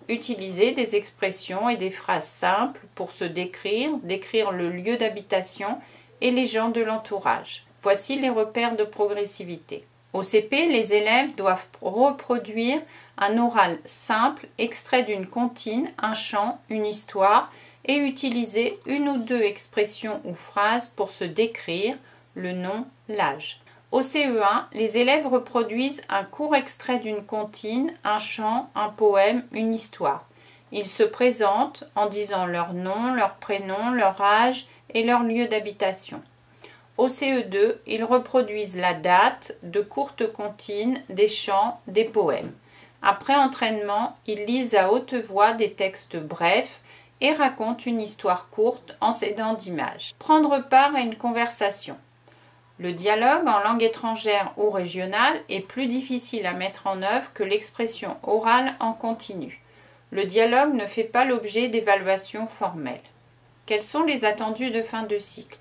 Utiliser des expressions et des phrases simples pour se décrire le lieu d'habitation et les gens de l'entourage. Voici les repères de progressivité. Au CP, les élèves doivent reproduire un oral simple extrait d'une comptine, un chant, une histoire et utiliser une ou deux expressions ou phrases pour se décrire, le nom, l'âge. Au CE1, les élèves reproduisent un court extrait d'une comptine, un chant, un poème, une histoire. Ils se présentent en disant leur nom, leur prénom, leur âge et leur lieu d'habitation. Au CE2, ils reproduisent la date, de courtes comptines, des chants, des poèmes. Après entraînement, ils lisent à haute voix des textes brefs et racontent une histoire courte en s'aidant d'images. Prendre part à une conversation. Le dialogue en langue étrangère ou régionale est plus difficile à mettre en œuvre que l'expression orale en continu. Le dialogue ne fait pas l'objet d'évaluations formelles. Quels sont les attendus de fin de cycle?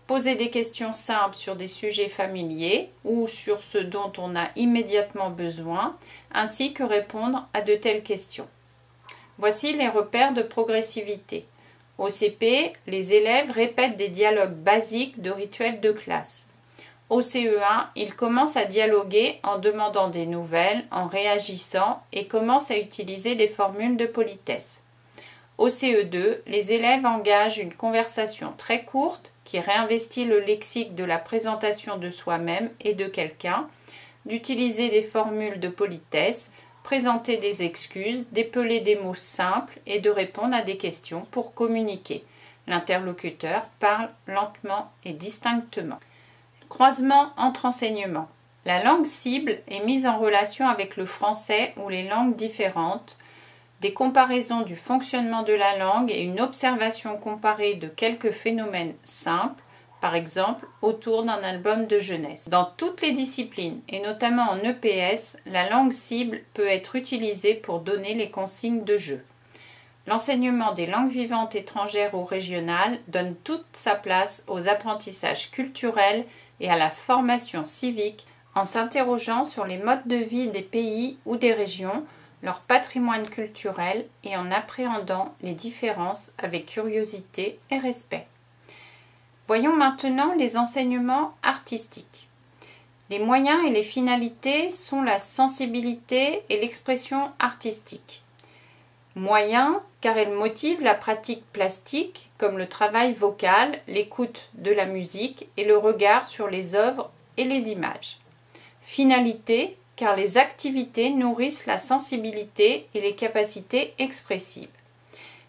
Poser des questions simples sur des sujets familiers ou sur ce dont on a immédiatement besoin, ainsi que répondre à de telles questions. Voici les repères de progressivité. Au CP, les élèves répètent des dialogues basiques de rituels de classe. Au CE1, ils commencent à dialoguer en demandant des nouvelles, en réagissant et commencent à utiliser des formules de politesse. Au CE2, les élèves engagent une conversation très courte qui réinvestit le lexique de la présentation de soi-même et de quelqu'un, d'utiliser des formules de politesse, présenter des excuses, d'épeler des mots simples et de répondre à des questions pour communiquer. L'interlocuteur parle lentement et distinctement. Croisement entre enseignements. La langue cible est mise en relation avec le français ou les langues différentes, des comparaisons du fonctionnement de la langue et une observation comparée de quelques phénomènes simples, par exemple autour d'un album de jeunesse. Dans toutes les disciplines, et notamment en EPS, la langue cible peut être utilisée pour donner les consignes de jeu. L'enseignement des langues vivantes étrangères ou régionales donne toute sa place aux apprentissages culturels et à la formation civique en s'interrogeant sur les modes de vie des pays ou des régions, leur patrimoine culturel et en appréhendant les différences avec curiosité et respect. Voyons maintenant les enseignements artistiques. Les moyens et les finalités sont la sensibilité et l'expression artistique. Moyens, car elles motivent la pratique plastique, comme le travail vocal, l'écoute de la musique et le regard sur les œuvres et les images. Finalité, car les activités nourrissent la sensibilité et les capacités expressives.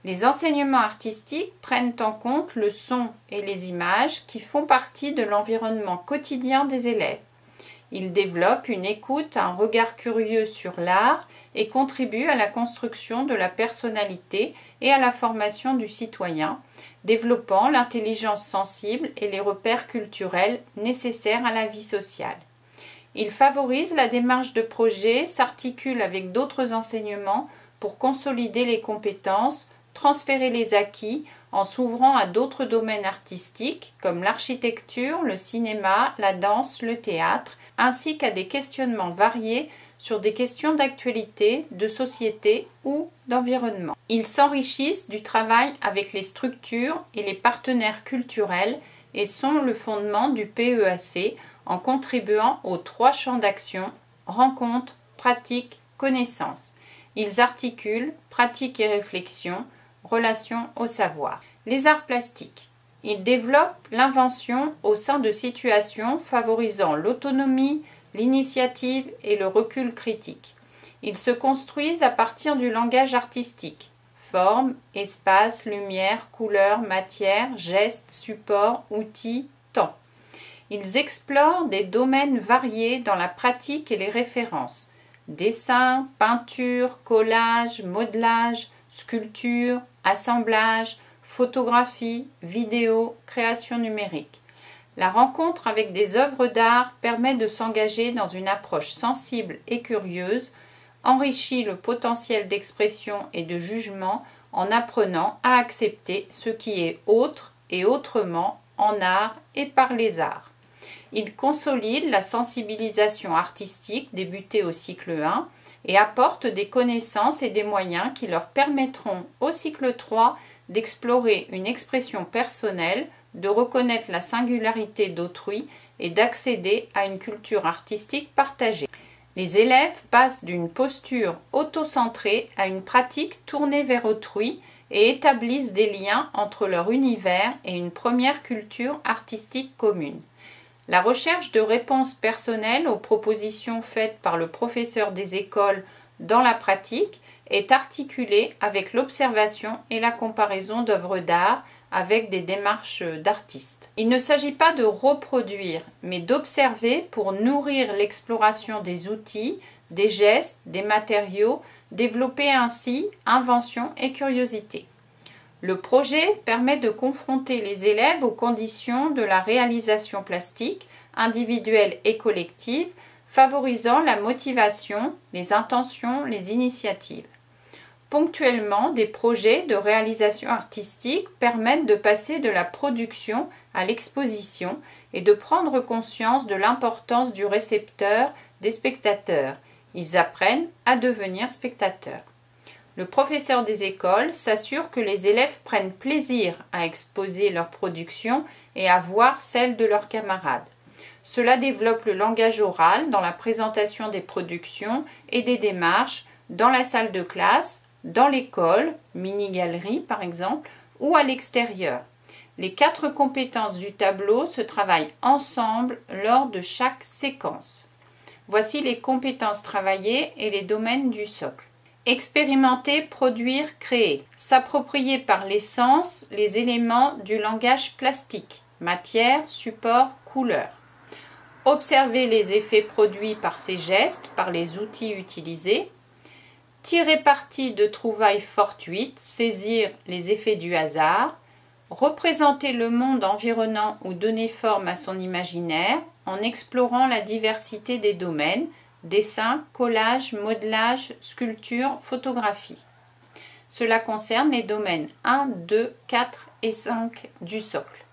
Les enseignements artistiques prennent en compte le son et les images qui font partie de l'environnement quotidien des élèves. Ils développent une écoute, un regard curieux sur l'art et contribuent à la construction de la personnalité et à la formation du citoyen, développant l'intelligence sensible et les repères culturels nécessaires à la vie sociale. Ils favorisent la démarche de projet, s'articulent avec d'autres enseignements pour consolider les compétences, transférer les acquis en s'ouvrant à d'autres domaines artistiques comme l'architecture, le cinéma, la danse, le théâtre, ainsi qu'à des questionnements variés sur des questions d'actualité, de société ou d'environnement. Ils s'enrichissent du travail avec les structures et les partenaires culturels et sont le fondement du PEAC en contribuant aux 3 champs d'action: rencontre, pratique, connaissance. Ils articulent pratique et réflexion, relation au savoir. Les arts plastiques. Ils développent l'invention au sein de situations favorisant l'autonomie, l'initiative et le recul critique. Ils se construisent à partir du langage artistique. Forme, espace, lumière, couleur, matière, gestes, support, outils, temps. Ils explorent des domaines variés dans la pratique et les références. Dessin, peinture, collage, modelage, sculpture, assemblage, photographie, vidéo, création numérique. La rencontre avec des œuvres d'art permet de s'engager dans une approche sensible et curieuse, enrichit le potentiel d'expression et de jugement en apprenant à accepter ce qui est autre et autrement en art et par les arts. Il consolide la sensibilisation artistique débutée au cycle 1 et apporte des connaissances et des moyens qui leur permettront au cycle 3 d'explorer une expression personnelle, de reconnaître la singularité d'autrui et d'accéder à une culture artistique partagée. Les élèves passent d'une posture autocentrée à une pratique tournée vers autrui et établissent des liens entre leur univers et une première culture artistique commune. La recherche de réponses personnelles aux propositions faites par le professeur des écoles dans la pratique est articulée avec l'observation et la comparaison d'œuvres d'art avec des démarches d'artistes. Il ne s'agit pas de reproduire, mais d'observer pour nourrir l'exploration des outils, des gestes, des matériaux, développer ainsi invention et curiosité. Le projet permet de confronter les élèves aux conditions de la réalisation plastique, individuelle et collective, favorisant la motivation, les intentions, les initiatives. Ponctuellement, des projets de réalisation artistique permettent de passer de la production à l'exposition et de prendre conscience de l'importance du récepteur, des spectateurs. Ils apprennent à devenir spectateurs. Le professeur des écoles s'assure que les élèves prennent plaisir à exposer leur production et à voir celle de leurs camarades. Cela développe le langage oral dans la présentation des productions et des démarches dans la salle de classe, dans l'école, mini-galerie par exemple, ou à l'extérieur. Les 4 compétences du tableau se travaillent ensemble lors de chaque séquence. Voici les compétences travaillées et les domaines du socle. Expérimenter, produire, créer. S'approprier par les sens les éléments du langage plastique, matière, support, couleur. Observer les effets produits par ces gestes, par les outils utilisés. Tirer parti de trouvailles fortuites, saisir les effets du hasard. Représenter le monde environnant ou donner forme à son imaginaire en explorant la diversité des domaines, dessin, collage, modelage, sculpture, photographie. Cela concerne les domaines 1, 2, 4 et 5 du socle.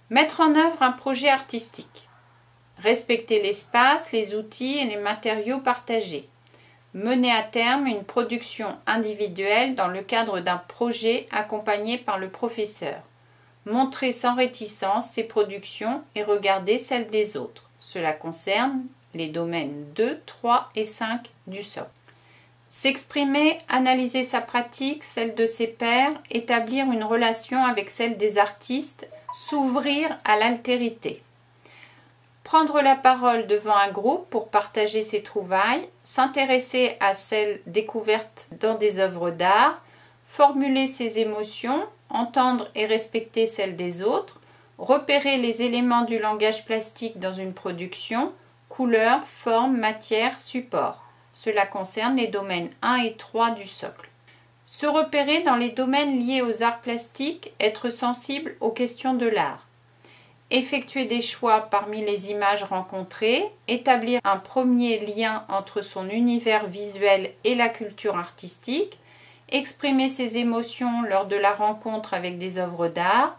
Mettre en œuvre un projet artistique. Respecter l'espace, les outils et les matériaux partagés. Mener à terme une production individuelle dans le cadre d'un projet accompagné par le professeur. Montrer sans réticence ses productions et regarder celles des autres. Cela concerne les domaines 2, 3 et 5 du socle. S'exprimer, analyser sa pratique, celle de ses pairs, établir une relation avec celle des artistes, s'ouvrir à l'altérité. Prendre la parole devant un groupe pour partager ses trouvailles, s'intéresser à celles découvertes dans des œuvres d'art, formuler ses émotions, entendre et respecter celles des autres, repérer les éléments du langage plastique dans une production, couleur, forme, matière, support. Cela concerne les domaines 1 et 3 du socle. Se repérer dans les domaines liés aux arts plastiques, être sensible aux questions de l'art. effectuer des choix parmi les images rencontrées, établir un premier lien entre son univers visuel et la culture artistique, exprimer ses émotions lors de la rencontre avec des œuvres d'art,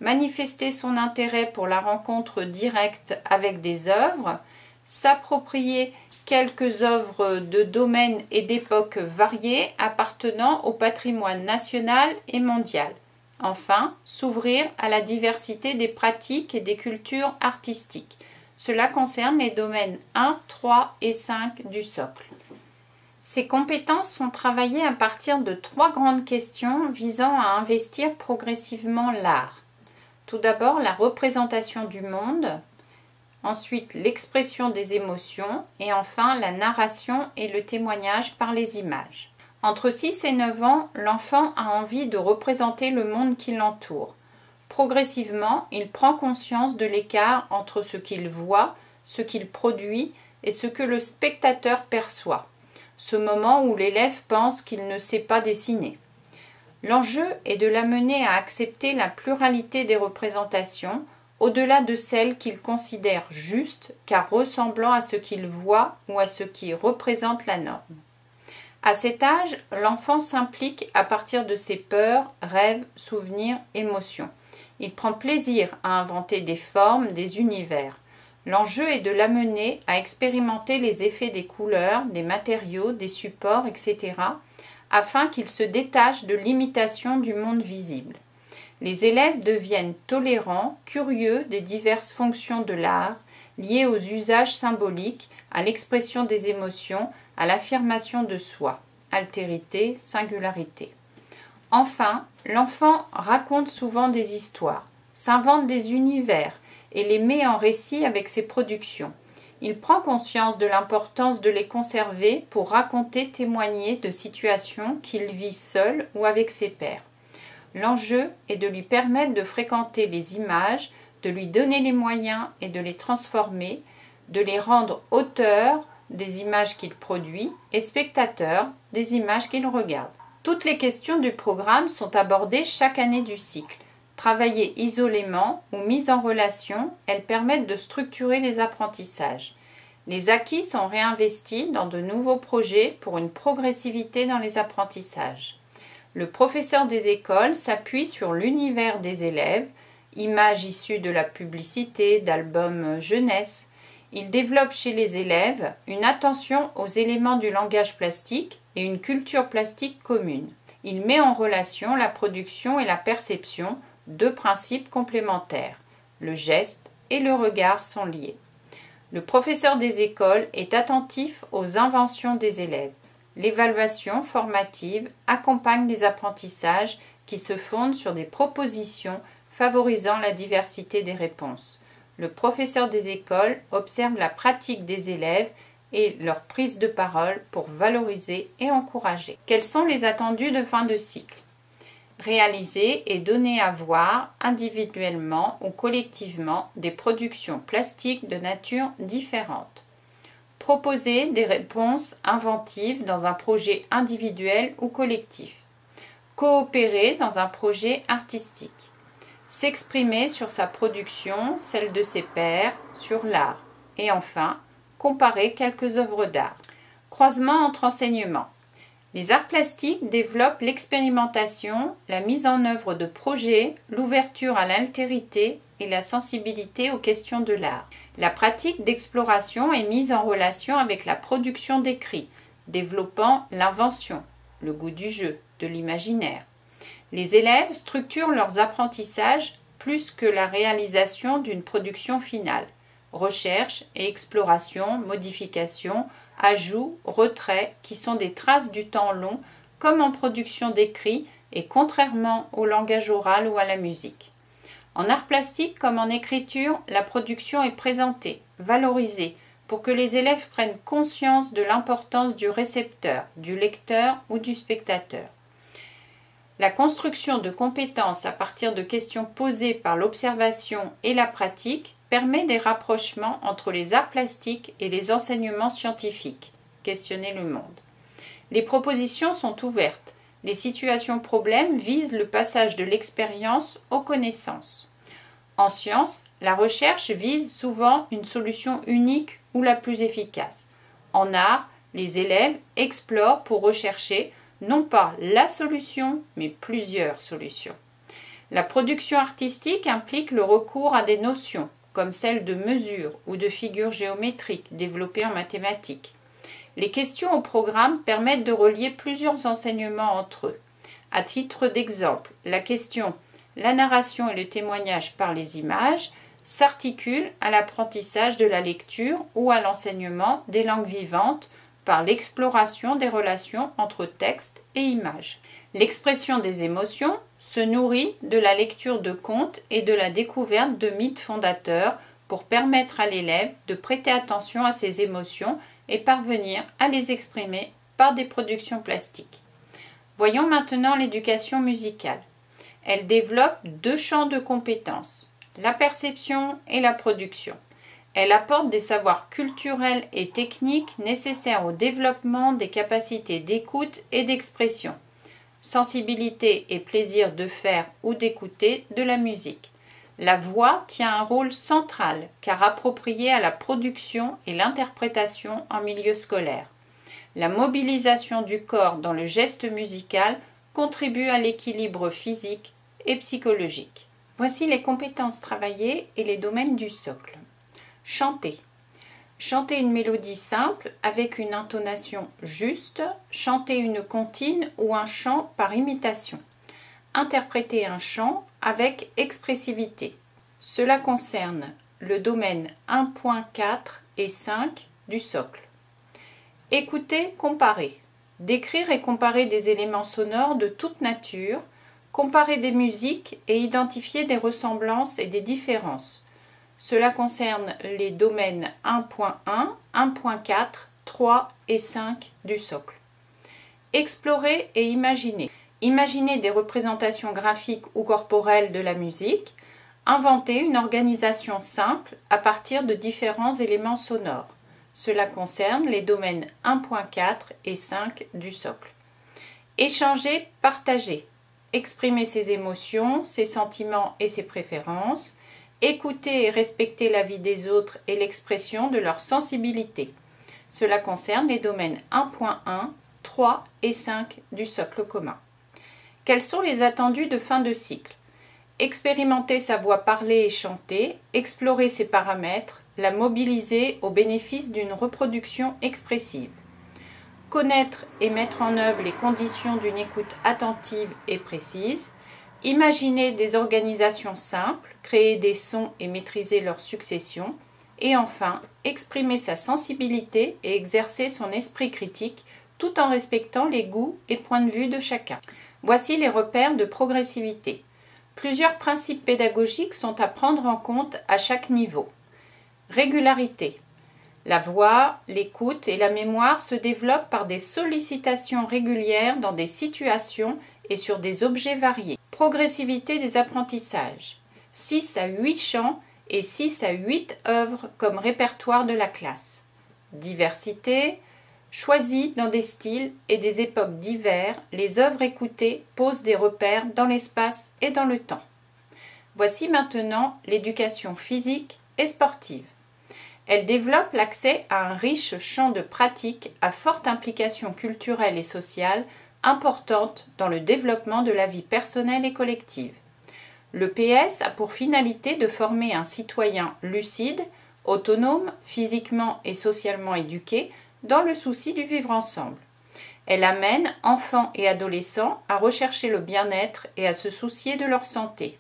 manifester son intérêt pour la rencontre directe avec des œuvres, s'approprier quelques œuvres de domaines et d'époques variées appartenant au patrimoine national et mondial. Enfin, s'ouvrir à la diversité des pratiques et des cultures artistiques. Cela concerne les domaines 1, 3 et 5 du socle. Ces compétences sont travaillées à partir de 3 grandes questions visant à investir progressivement l'art. Tout d'abord, la représentation du monde, ensuite l'expression des émotions et enfin la narration et le témoignage par les images. Entre 6 et 9 ans, l'enfant a envie de représenter le monde qui l'entoure. Progressivement, il prend conscience de l'écart entre ce qu'il voit, ce qu'il produit et ce que le spectateur perçoit. Ce moment où l'élève pense qu'il ne sait pas dessiner. L'enjeu est de l'amener à accepter la pluralité des représentations, au-delà de celles qu'il considère justes car ressemblant à ce qu'il voit ou à ce qui représente la norme. À cet âge, l'enfant s'implique à partir de ses peurs, rêves, souvenirs, émotions. Il prend plaisir à inventer des formes, des univers. L'enjeu est de l'amener à expérimenter les effets des couleurs, des matériaux, des supports, etc., afin qu'il se détache de l'imitation du monde visible. Les élèves deviennent tolérants, curieux des diverses fonctions de l'art, liées aux usages symboliques, à l'expression des émotions, à l'affirmation de soi, altérité, singularité. Enfin, l'enfant raconte souvent des histoires, s'invente des univers et les met en récit avec ses productions. Il prend conscience de l'importance de les conserver pour raconter, témoigner de situations qu'il vit seul ou avec ses pairs. L'enjeu est de lui permettre de fréquenter les images, de lui donner les moyens et de les transformer, de les rendre auteurs des images qu'il produit et spectateurs des images qu'il regarde. Toutes les questions du programme sont abordées chaque année du cycle. Travaillées isolément ou mises en relation, elles permettent de structurer les apprentissages. Les acquis sont réinvestis dans de nouveaux projets pour une progressivité dans les apprentissages. Le professeur des écoles s'appuie sur l'univers des élèves, images issues de la publicité, d'albums jeunesse. Il développe chez les élèves une attention aux éléments du langage plastique et une culture plastique commune. Il met en relation la production et la perception, 2 principes complémentaires. Le geste et le regard sont liés. Le professeur des écoles est attentif aux inventions des élèves. L'évaluation formative accompagne les apprentissages qui se fondent sur des propositions favorisant la diversité des réponses. Le professeur des écoles observe la pratique des élèves et leur prise de parole pour valoriser et encourager. Quels sont les attendus de fin de cycle? Réaliser et donner à voir individuellement ou collectivement des productions plastiques de nature différente. Proposer des réponses inventives dans un projet individuel ou collectif. Coopérer dans un projet artistique. S'exprimer sur sa production, celle de ses pairs, sur l'art. Et enfin, comparer quelques œuvres d'art. Croisement entre enseignements. Les arts plastiques développent l'expérimentation, la mise en œuvre de projets, l'ouverture à l'altérité et la sensibilité aux questions de l'art. La pratique d'exploration est mise en relation avec la production d'écrits, développant l'invention, le goût du jeu, de l'imaginaire. Les élèves structurent leurs apprentissages plus que la réalisation d'une production finale. Recherche et exploration, modification, ajout, retrait, qui sont des traces du temps long, comme en production d'écrit et contrairement au langage oral ou à la musique. En art plastique comme en écriture, la production est présentée, valorisée, pour que les élèves prennent conscience de l'importance du récepteur, du lecteur ou du spectateur. La construction de compétences à partir de questions posées par l'observation et la pratique permet des rapprochements entre les arts plastiques et les enseignements scientifiques. Questionner le monde. Les propositions sont ouvertes. Les situations problèmes visent le passage de l'expérience aux connaissances. En sciences, La recherche vise souvent une solution unique ou la plus efficace. En art, les élèves explorent pour rechercher non pas la solution, mais plusieurs solutions. La production artistique implique le recours à des notions, comme celle de mesure ou de figures géométriques développées en mathématiques. Les questions au programme permettent de relier plusieurs enseignements entre eux. À titre d'exemple, la question « La narration et le témoignage par les images » s'articule à l'apprentissage de la lecture ou à l'enseignement des langues vivantes par l'exploration des relations entre texte et images. L'expression des émotions se nourrit de la lecture de contes et de la découverte de mythes fondateurs pour permettre à l'élève de prêter attention à ses émotions et parvenir à les exprimer par des productions plastiques. Voyons maintenant l'éducation musicale. Elle développe deux champs de compétences, la perception et la production. Elle apporte des savoirs culturels et techniques nécessaires au développement des capacités d'écoute et d'expression, sensibilité et plaisir de faire ou d'écouter de la musique. La voix tient un rôle central car appropriée à la production et l'interprétation en milieu scolaire. La mobilisation du corps dans le geste musical contribue à l'équilibre physique et psychologique. Voici les compétences travaillées et les domaines du socle. Chanter. Chanter une mélodie simple avec une intonation juste. Chanter une comptine ou un chant par imitation. Interpréter un chant avec expressivité. Cela concerne le domaine 1.4 et 5 du socle. Écouter, comparer. Décrire et comparer des éléments sonores de toute nature. Comparer des musiques et identifier des ressemblances et des différences. Cela concerne les domaines 1.1, 1.4, 3 et 5 du socle. Explorer et imaginer. Imaginer des représentations graphiques ou corporelles de la musique. Inventer une organisation simple à partir de différents éléments sonores. Cela concerne les domaines 1.4 et 5 du socle. Échanger, partager. Exprimer ses émotions, ses sentiments et ses préférences. Écouter et respecter l'avis des autres et l'expression de leur sensibilité. Cela concerne les domaines 1.1, 3 et 5 du socle commun. Quels sont les attendus de fin de cycle? Expérimenter sa voix parlée et chantée, explorer ses paramètres, la mobiliser au bénéfice d'une reproduction expressive. Connaître et mettre en œuvre les conditions d'une écoute attentive et précise. Imaginer des organisations simples, créer des sons et maîtriser leur succession. Et enfin, exprimer sa sensibilité et exercer son esprit critique tout en respectant les goûts et points de vue de chacun. Voici les repères de progressivité. Plusieurs principes pédagogiques sont à prendre en compte à chaque niveau. Régularité. La voix, l'écoute et la mémoire se développent par des sollicitations régulières dans des situations et sur des objets variés. Progressivité des apprentissages. 6 à 8 chants et 6 à 8 œuvres comme répertoire de la classe. Diversité. Choisies dans des styles et des époques divers, les œuvres écoutées posent des repères dans l'espace et dans le temps. Voici maintenant l'éducation physique et sportive. Elle développe l'accès à un riche champ de pratiques à forte implication culturelle et sociale importante dans le développement de la vie personnelle et collective. Le PS a pour finalité de former un citoyen lucide, autonome, physiquement et socialement éduqué, dans le souci du vivre ensemble. Elle amène enfants et adolescents à rechercher le bien-être et à se soucier de leur santé.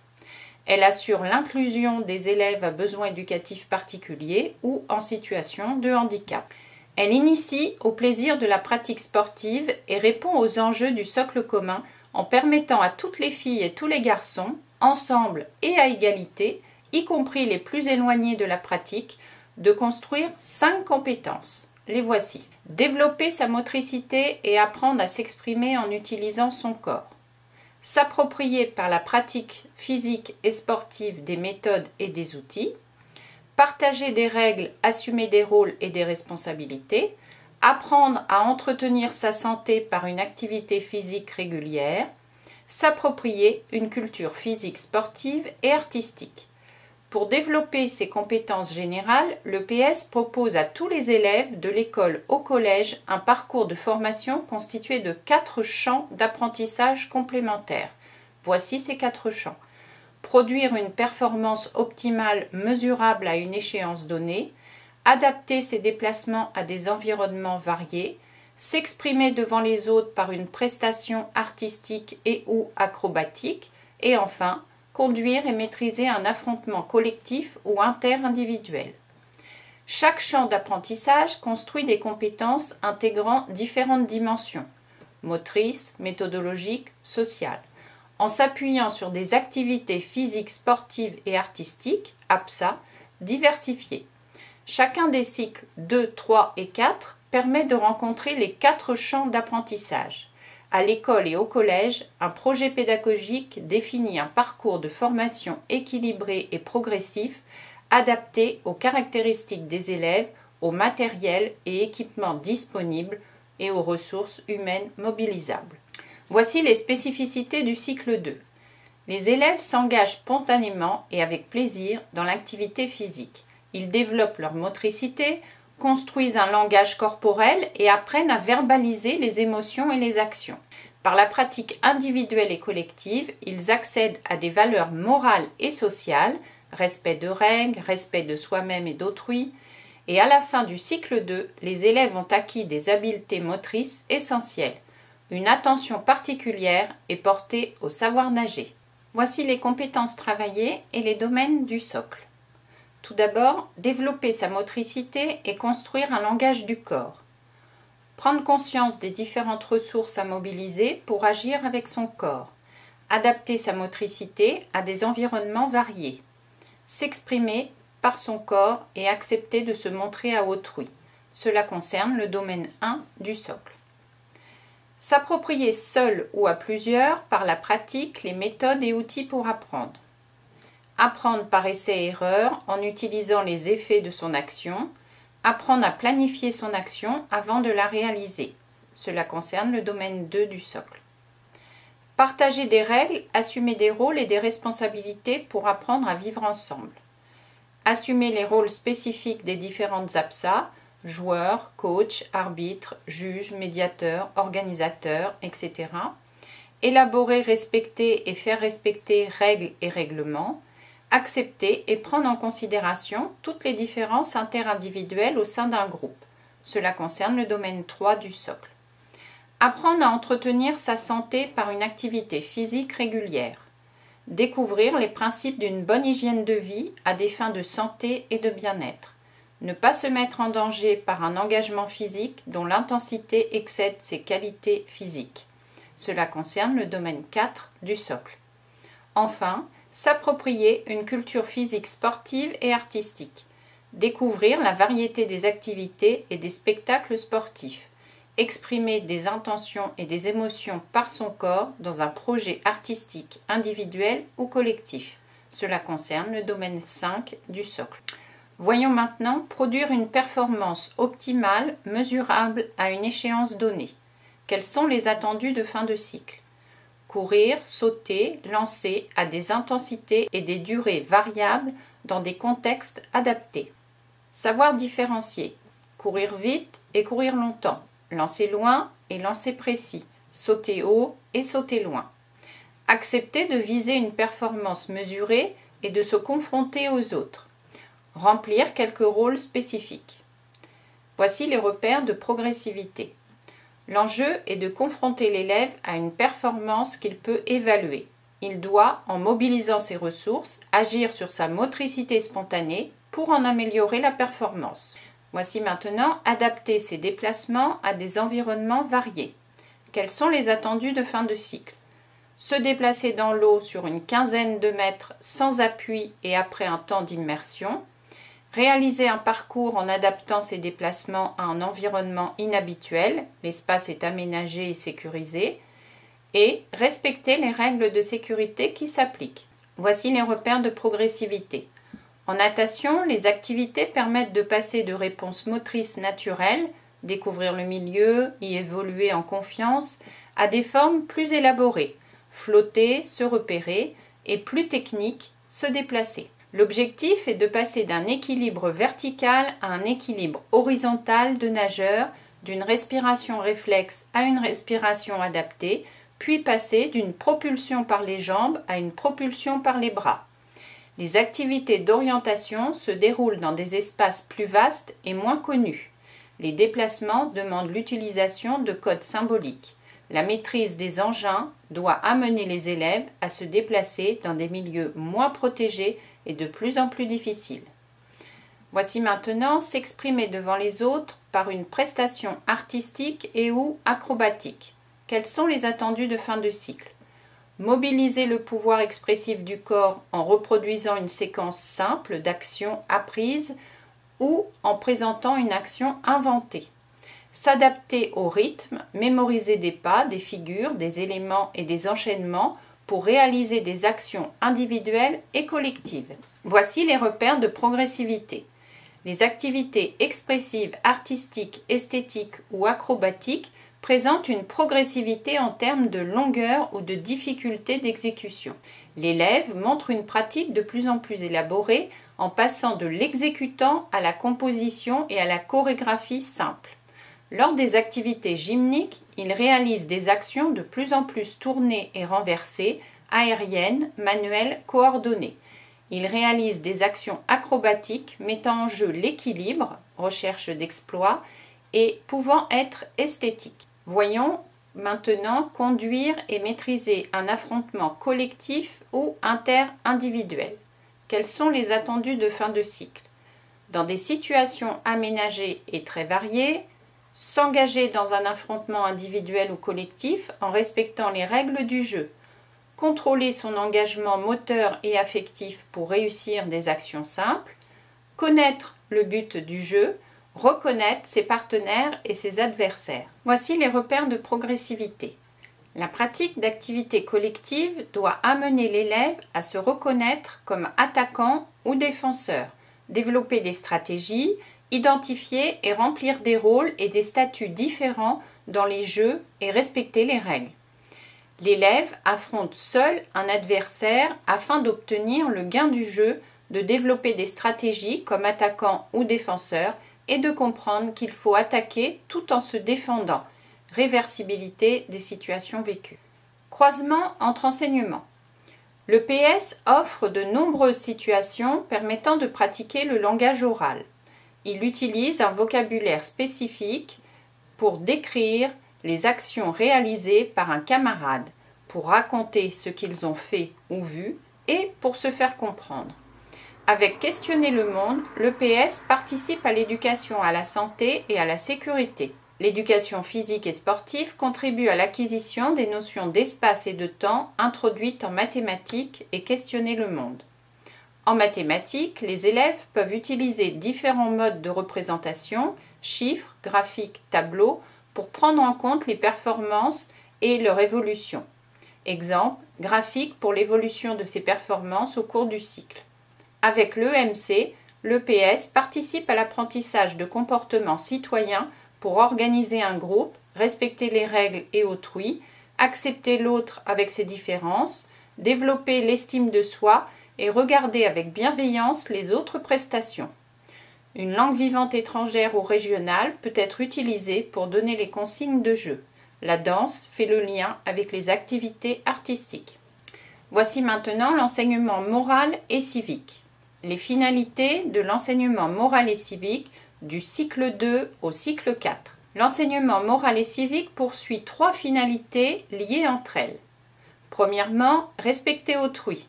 Elle assure l'inclusion des élèves à besoins éducatifs particuliers ou en situation de handicap. Elle initie au plaisir de la pratique sportive et répond aux enjeux du socle commun en permettant à toutes les filles et tous les garçons, ensemble et à égalité, y compris les plus éloignés de la pratique, de construire 5 compétences. Les voici. Développer sa motricité et apprendre à s'exprimer en utilisant son corps. S'approprier par la pratique physique et sportive des méthodes et des outils. Partager des règles, assumer des rôles et des responsabilités. Apprendre à entretenir sa santé par une activité physique régulière. S'approprier une culture physique sportive et artistique. Pour développer ces compétences générales, le PS propose à tous les élèves de l'école au collège un parcours de formation constitué de 4 champs d'apprentissage complémentaires. Voici ces 4 champs. Produire une performance optimale mesurable à une échéance donnée, adapter ses déplacements à des environnements variés, s'exprimer devant les autres par une prestation artistique et ou acrobatique, et enfin, conduire et maîtriser un affrontement collectif ou interindividuel. Chaque champ d'apprentissage construit des compétences intégrant différentes dimensions, motrices, méthodologiques, sociales, en s'appuyant sur des activités physiques, sportives et artistiques, APSA, diversifiées. Chacun des cycles 2, 3 et 4 permet de rencontrer les 4 champs d'apprentissage. À l'école et au collège, un projet pédagogique définit un parcours de formation équilibré et progressif, adapté aux caractéristiques des élèves, au matériel et équipements disponibles et aux ressources humaines mobilisables. Voici les spécificités du cycle 2. Les élèves s'engagent spontanément et avec plaisir dans l'activité physique. Ils développent leur motricité, construisent un langage corporel et apprennent à verbaliser les émotions et les actions. Par la pratique individuelle et collective, ils accèdent à des valeurs morales et sociales, respect de règles, respect de soi-même et d'autrui, et à la fin du cycle 2, les élèves ont acquis des habiletés motrices essentielles. Une attention particulière est portée au savoir nager. Voici les compétences travaillées et les domaines du socle. Tout d'abord, développer sa motricité et construire un langage du corps. Prendre conscience des différentes ressources à mobiliser pour agir avec son corps. Adapter sa motricité à des environnements variés. S'exprimer par son corps et accepter de se montrer à autrui. Cela concerne le domaine 1 du socle. S'approprier seul ou à plusieurs par la pratique les méthodes et outils pour apprendre. Apprendre par essai-erreur en utilisant les effets de son action. Apprendre à planifier son action avant de la réaliser. Cela concerne le domaine 2 du socle. Partager des règles, assumer des rôles et des responsabilités pour apprendre à vivre ensemble. Assumer les rôles spécifiques des différentes APSA, joueur, coach, arbitre, juge, médiateur, organisateur, etc. Élaborer, respecter et faire respecter règles et règlements. Accepter et prendre en considération toutes les différences interindividuelles au sein d'un groupe. Cela concerne le domaine 3 du socle. Apprendre à entretenir sa santé par une activité physique régulière. Découvrir les principes d'une bonne hygiène de vie à des fins de santé et de bien-être. Ne pas se mettre en danger par un engagement physique dont l'intensité excède ses qualités physiques. Cela concerne le domaine 4 du socle. Enfin, s'approprier une culture physique sportive et artistique. Découvrir la variété des activités et des spectacles sportifs. Exprimer des intentions et des émotions par son corps dans un projet artistique individuel ou collectif. Cela concerne le domaine 5 du socle. Voyons maintenant produire une performance optimale mesurable à une échéance donnée. Quels sont les attendus de fin de cycle? Courir, sauter, lancer à des intensités et des durées variables dans des contextes adaptés. Savoir différencier. Courir vite et courir longtemps. Lancer loin et lancer précis. Sauter haut et sauter loin. Accepter de viser une performance mesurée et de se confronter aux autres. Remplir quelques rôles spécifiques. Voici les repères de progressivité. L'enjeu est de confronter l'élève à une performance qu'il peut évaluer. Il doit, en mobilisant ses ressources, agir sur sa motricité spontanée pour en améliorer la performance. Voici maintenant adapter ses déplacements à des environnements variés. Quels sont les attendus de fin de cycle? Se déplacer dans l'eau sur une quinzaine de mètres sans appui et après un temps d'immersion. Réaliser un parcours en adaptant ses déplacements à un environnement inhabituel, l'espace est aménagé et sécurisé, et respecter les règles de sécurité qui s'appliquent. Voici les repères de progressivité. En natation, les activités permettent de passer de réponses motrices naturelles, découvrir le milieu, y évoluer en confiance, à des formes plus élaborées, flotter, se repérer, et plus techniques, se déplacer. L'objectif est de passer d'un équilibre vertical à un équilibre horizontal de nageur, d'une respiration réflexe à une respiration adaptée, puis passer d'une propulsion par les jambes à une propulsion par les bras. Les activités d'orientation se déroulent dans des espaces plus vastes et moins connus. Les déplacements demandent l'utilisation de codes symboliques. La maîtrise des engins doit amener les élèves à se déplacer dans des milieux moins protégés et de plus en plus difficiles. Voici maintenant s'exprimer devant les autres par une prestation artistique et ou acrobatique. Quels sont les attendus de fin de cycle? Mobiliser le pouvoir expressif du corps en reproduisant une séquence simple d'actions apprises ou en présentant une action inventée. S'adapter au rythme, mémoriser des pas, des figures, des éléments et des enchaînements pour réaliser des actions individuelles et collectives. Voici les repères de progressivité. Les activités expressives, artistiques, esthétiques ou acrobatiques présentent une progressivité en termes de longueur ou de difficulté d'exécution. L'élève montre une pratique de plus en plus élaborée en passant de l'exécutant à la composition et à la chorégraphie simple. Lors des activités gymniques, il réalise des actions de plus en plus tournées et renversées, aériennes, manuelles, coordonnées. Il réalise des actions acrobatiques mettant en jeu l'équilibre, recherche d'exploit, et pouvant être esthétiques. Voyons maintenant conduire et maîtriser un affrontement collectif ou inter-individuel. Quels sont les attendus de fin de cycle? Dans des situations aménagées et très variées, s'engager dans un affrontement individuel ou collectif en respectant les règles du jeu, contrôler son engagement moteur et affectif pour réussir des actions simples, connaître le but du jeu, reconnaître ses partenaires et ses adversaires. Voici les repères de progressivité. La pratique d'activités collectives doit amener l'élève à se reconnaître comme attaquant ou défenseur, développer des stratégies, identifier et remplir des rôles et des statuts différents dans les jeux et respecter les règles. L'élève affronte seul un adversaire afin d'obtenir le gain du jeu, de développer des stratégies comme attaquant ou défenseur et de comprendre qu'il faut attaquer tout en se défendant. Réversibilité des situations vécues. Croisement entre enseignements. Le PS offre de nombreuses situations permettant de pratiquer le langage oral. Il utilise un vocabulaire spécifique pour décrire les actions réalisées par un camarade, pour raconter ce qu'ils ont fait ou vu et pour se faire comprendre. Avec Questionner le monde, l'EPS participe à l'éducation à la santé et à la sécurité. L'éducation physique et sportive contribue à l'acquisition des notions d'espace et de temps introduites en mathématiques et Questionner le monde. En mathématiques, les élèves peuvent utiliser différents modes de représentation, chiffres, graphiques, tableaux, pour prendre en compte les performances et leur évolution. Exemple, graphique pour l'évolution de ses performances au cours du cycle. Avec l'EMC, l'EPS participe à l'apprentissage de comportements citoyens pour organiser un groupe, respecter les règles et autrui, accepter l'autre avec ses différences, développer l'estime de soi et regarder avec bienveillance les autres prestations. Une langue vivante étrangère ou régionale peut être utilisée pour donner les consignes de jeu. La danse fait le lien avec les activités artistiques. Voici maintenant l'enseignement moral et civique. Les finalités de l'enseignement moral et civique du cycle 2 au cycle 4. L'enseignement moral et civique poursuit 3 finalités liées entre elles. Premièrement, respecter autrui.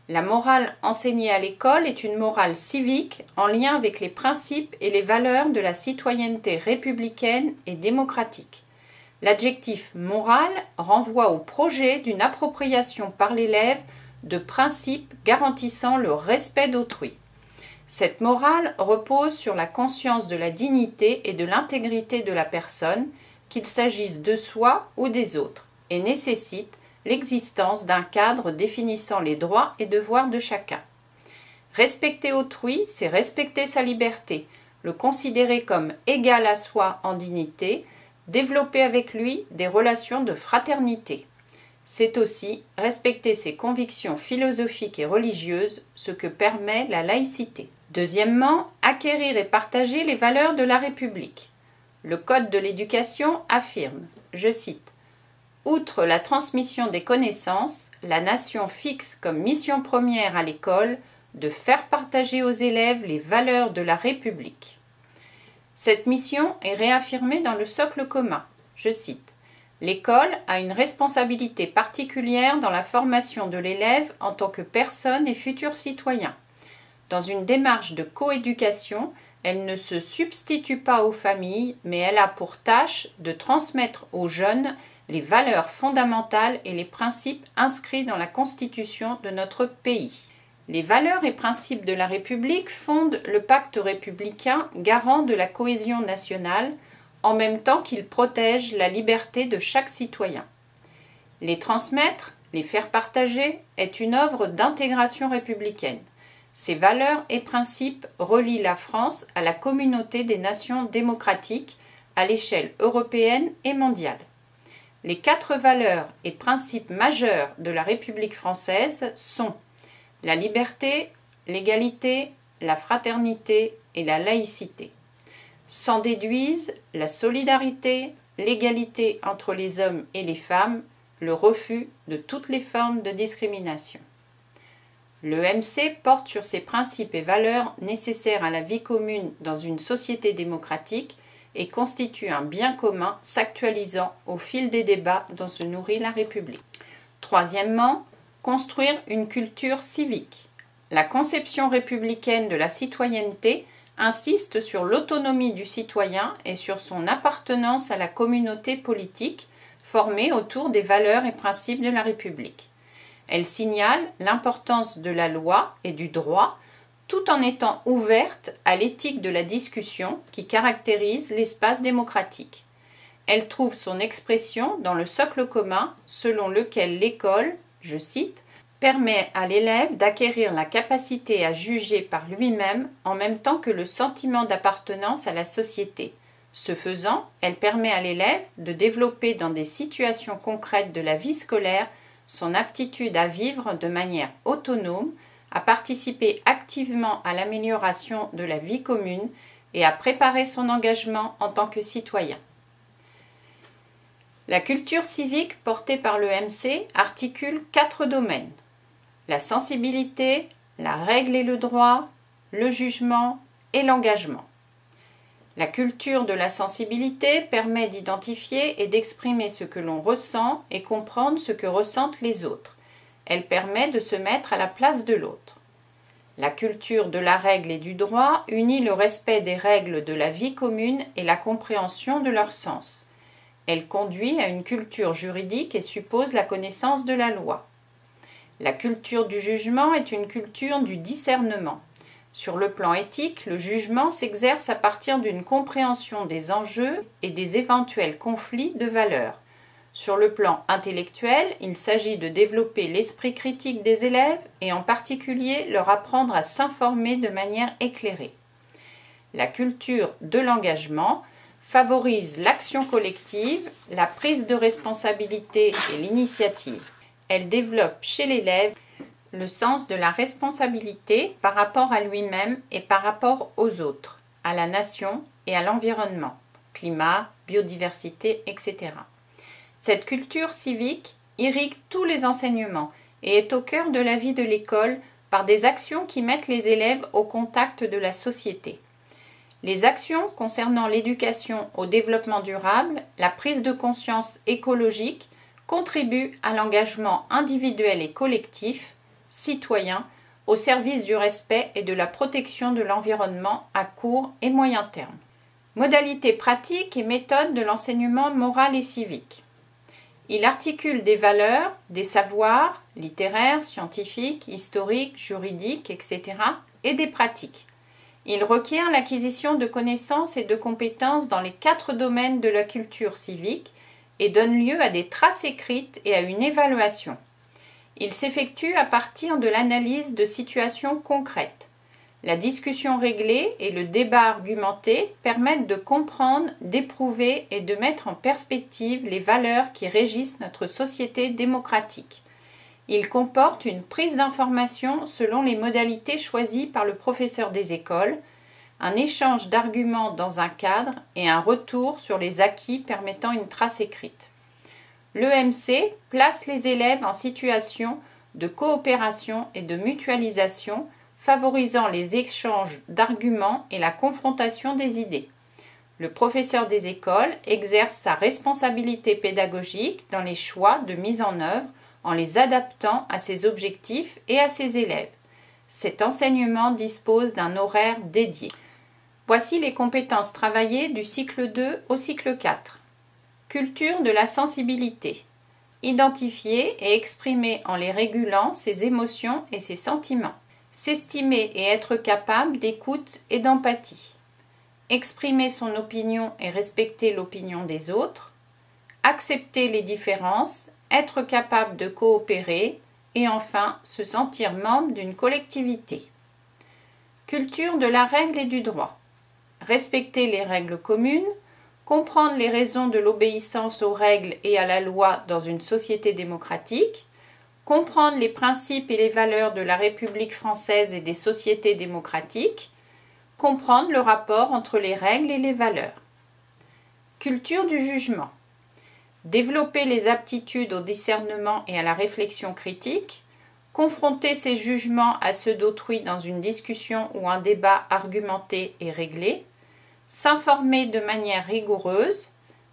La morale enseignée à l'école est une morale civique en lien avec les principes et les valeurs de la citoyenneté républicaine et démocratique. L'adjectif moral renvoie au projet d'une appropriation par l'élève de principes garantissant le respect d'autrui. Cette morale repose sur la conscience de la dignité et de l'intégrité de la personne, qu'il s'agisse de soi ou des autres, et nécessite l'existence d'un cadre définissant les droits et devoirs de chacun. Respecter autrui, c'est respecter sa liberté, le considérer comme égal à soi en dignité, développer avec lui des relations de fraternité. c'est aussi respecter ses convictions philosophiques et religieuses, ce que permet la laïcité. Deuxièmement, acquérir et partager les valeurs de la République. Le Code de l'éducation affirme, je cite, « Outre la transmission des connaissances, la nation fixe comme mission première à l'école de faire partager aux élèves les valeurs de la République. » Cette mission est réaffirmée dans le socle commun, je cite, « L'école a une responsabilité particulière dans la formation de l'élève en tant que personne et futur citoyen. Dans une démarche de coéducation, elle ne se substitue pas aux familles, mais elle a pour tâche de transmettre aux jeunes les valeurs fondamentales et les principes inscrits dans la Constitution de notre pays. » Les valeurs et principes de la République fondent le pacte républicain garant de la cohésion nationale, en même temps qu'il protège la liberté de chaque citoyen. Les transmettre, les faire partager, est une œuvre d'intégration républicaine. Ces valeurs et principes relient la France à la communauté des nations démocratiques à l'échelle européenne et mondiale. Les 4 valeurs et principes majeurs de la République française sont la liberté, l'égalité, la fraternité et la laïcité. S'en déduisent la solidarité, l'égalité entre les hommes et les femmes, le refus de toutes les formes de discrimination. L'EMC porte sur ces principes et valeurs nécessaires à la vie commune dans une société démocratique et constitue un bien commun s'actualisant au fil des débats dont se nourrit la République. Troisièmement, construire une culture civique. La conception républicaine de la citoyenneté insiste sur l'autonomie du citoyen et sur son appartenance à la communauté politique formée autour des valeurs et principes de la République. Elle signale l'importance de la loi et du droit tout en étant ouverte à l'éthique de la discussion qui caractérise l'espace démocratique. Elle trouve son expression dans le socle commun selon lequel l'école, je cite, « permet à l'élève d'acquérir la capacité à juger par lui-même en même temps que le sentiment d'appartenance à la société. Ce faisant, elle permet à l'élève de développer dans des situations concrètes de la vie scolaire son aptitude à vivre de manière autonome, à participer activement à l'amélioration de la vie commune et à préparer son engagement en tant que citoyen. » La culture civique portée par l'EMC articule 4 domaines. La sensibilité, la règle et le droit, le jugement et l'engagement. La culture de la sensibilité permet d'identifier et d'exprimer ce que l'on ressent et comprendre ce que ressentent les autres. Elle permet de se mettre à la place de l'autre. La culture de la règle et du droit unit le respect des règles de la vie commune et la compréhension de leur sens. Elle conduit à une culture juridique et suppose la connaissance de la loi. La culture du jugement est une culture du discernement. Sur le plan éthique, le jugement s'exerce à partir d'une compréhension des enjeux et des éventuels conflits de valeurs. Sur le plan intellectuel, il s'agit de développer l'esprit critique des élèves et en particulier leur apprendre à s'informer de manière éclairée. La culture de l'engagement favorise l'action collective, la prise de responsabilité et l'initiative. Elle développe chez l'élève le sens de la responsabilité par rapport à lui-même et par rapport aux autres, à la nation et à l'environnement, climat, biodiversité, etc. Cette culture civique irrigue tous les enseignements et est au cœur de la vie de l'école par des actions qui mettent les élèves au contact de la société. Les actions concernant l'éducation au développement durable, la prise de conscience écologique, contribuent à l'engagement individuel et collectif, citoyen, au service du respect et de la protection de l'environnement à court et moyen terme. Modalités pratiques et méthodes de l'enseignement moral et civique. Il articule des valeurs, des savoirs littéraires, scientifiques, historiques, juridiques, etc. et des pratiques. Il requiert l'acquisition de connaissances et de compétences dans les 4 domaines de la culture civique et donne lieu à des traces écrites et à une évaluation. Il s'effectue à partir de l'analyse de situations concrètes. La discussion réglée et le débat argumenté permettent de comprendre, d'éprouver et de mettre en perspective les valeurs qui régissent notre société démocratique. Il comporte une prise d'information selon les modalités choisies par le professeur des écoles, un échange d'arguments dans un cadre et un retour sur les acquis permettant une trace écrite. L'EMC place les élèves en situation de coopération et de mutualisation, favorisant les échanges d'arguments et la confrontation des idées. Le professeur des écoles exerce sa responsabilité pédagogique dans les choix de mise en œuvre en les adaptant à ses objectifs et à ses élèves. Cet enseignement dispose d'un horaire dédié. Voici les compétences travaillées du cycle 2 au cycle 4. Culture de la sensibilité. Identifier et exprimer en les régulant ses émotions et ses sentiments. S'estimer et être capable d'écoute et d'empathie. Exprimer son opinion et respecter l'opinion des autres. Accepter les différences, être capable de coopérer et enfin se sentir membre d'une collectivité. Culture de la règle et du droit. Respecter les règles communes, comprendre les raisons de l'obéissance aux règles et à la loi dans une société démocratique, comprendre les principes et les valeurs de la République française et des sociétés démocratiques, comprendre le rapport entre les règles et les valeurs. Culture du jugement. Développer les aptitudes au discernement et à la réflexion critique, confronter ses jugements à ceux d'autrui dans une discussion ou un débat argumenté et réglé, s'informer de manière rigoureuse,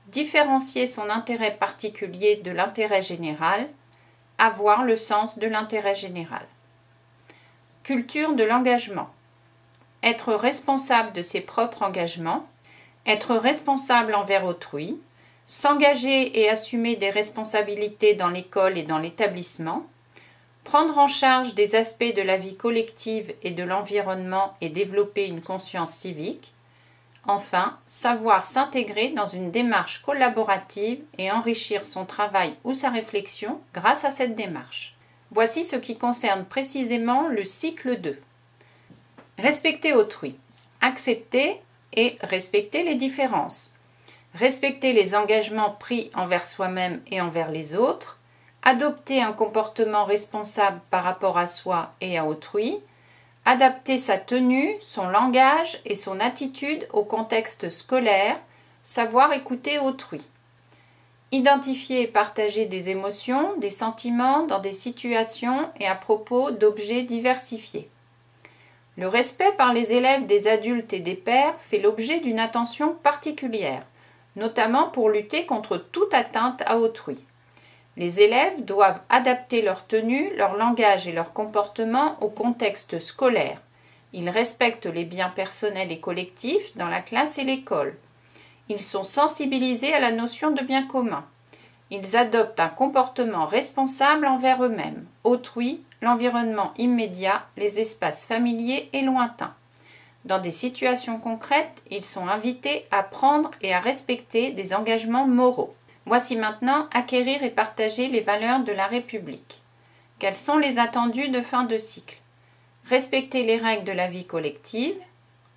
différencier son intérêt particulier de l'intérêt général, avoir le sens de l'intérêt général. Culture de l'engagement. Être responsable de ses propres engagements, être responsable envers autrui, s'engager et assumer des responsabilités dans l'école et dans l'établissement, prendre en charge des aspects de la vie collective et de l'environnement et développer une conscience civique, enfin, savoir s'intégrer dans une démarche collaborative et enrichir son travail ou sa réflexion grâce à cette démarche. Voici ce qui concerne précisément le cycle 2. Respecter autrui. Accepter et respecter les différences. Respecter les engagements pris envers soi-même et envers les autres. Adopter un comportement responsable par rapport à soi et à autrui. Adapter sa tenue, son langage et son attitude au contexte scolaire, savoir écouter autrui. Identifier et partager des émotions, des sentiments dans des situations et à propos d'objets diversifiés. Le respect par les élèves des adultes et des pairs fait l'objet d'une attention particulière, notamment pour lutter contre toute atteinte à autrui. Les élèves doivent adapter leur tenue, leur langage et leur comportement au contexte scolaire. Ils respectent les biens personnels et collectifs dans la classe et l'école. Ils sont sensibilisés à la notion de bien commun. Ils adoptent un comportement responsable envers eux-mêmes, autrui, l'environnement immédiat, les espaces familiers et lointains. Dans des situations concrètes, ils sont invités à prendre et à respecter des engagements moraux. Voici maintenant acquérir et partager les valeurs de la République. Quels sont les attendus de fin de cycle? Respecter les règles de la vie collective,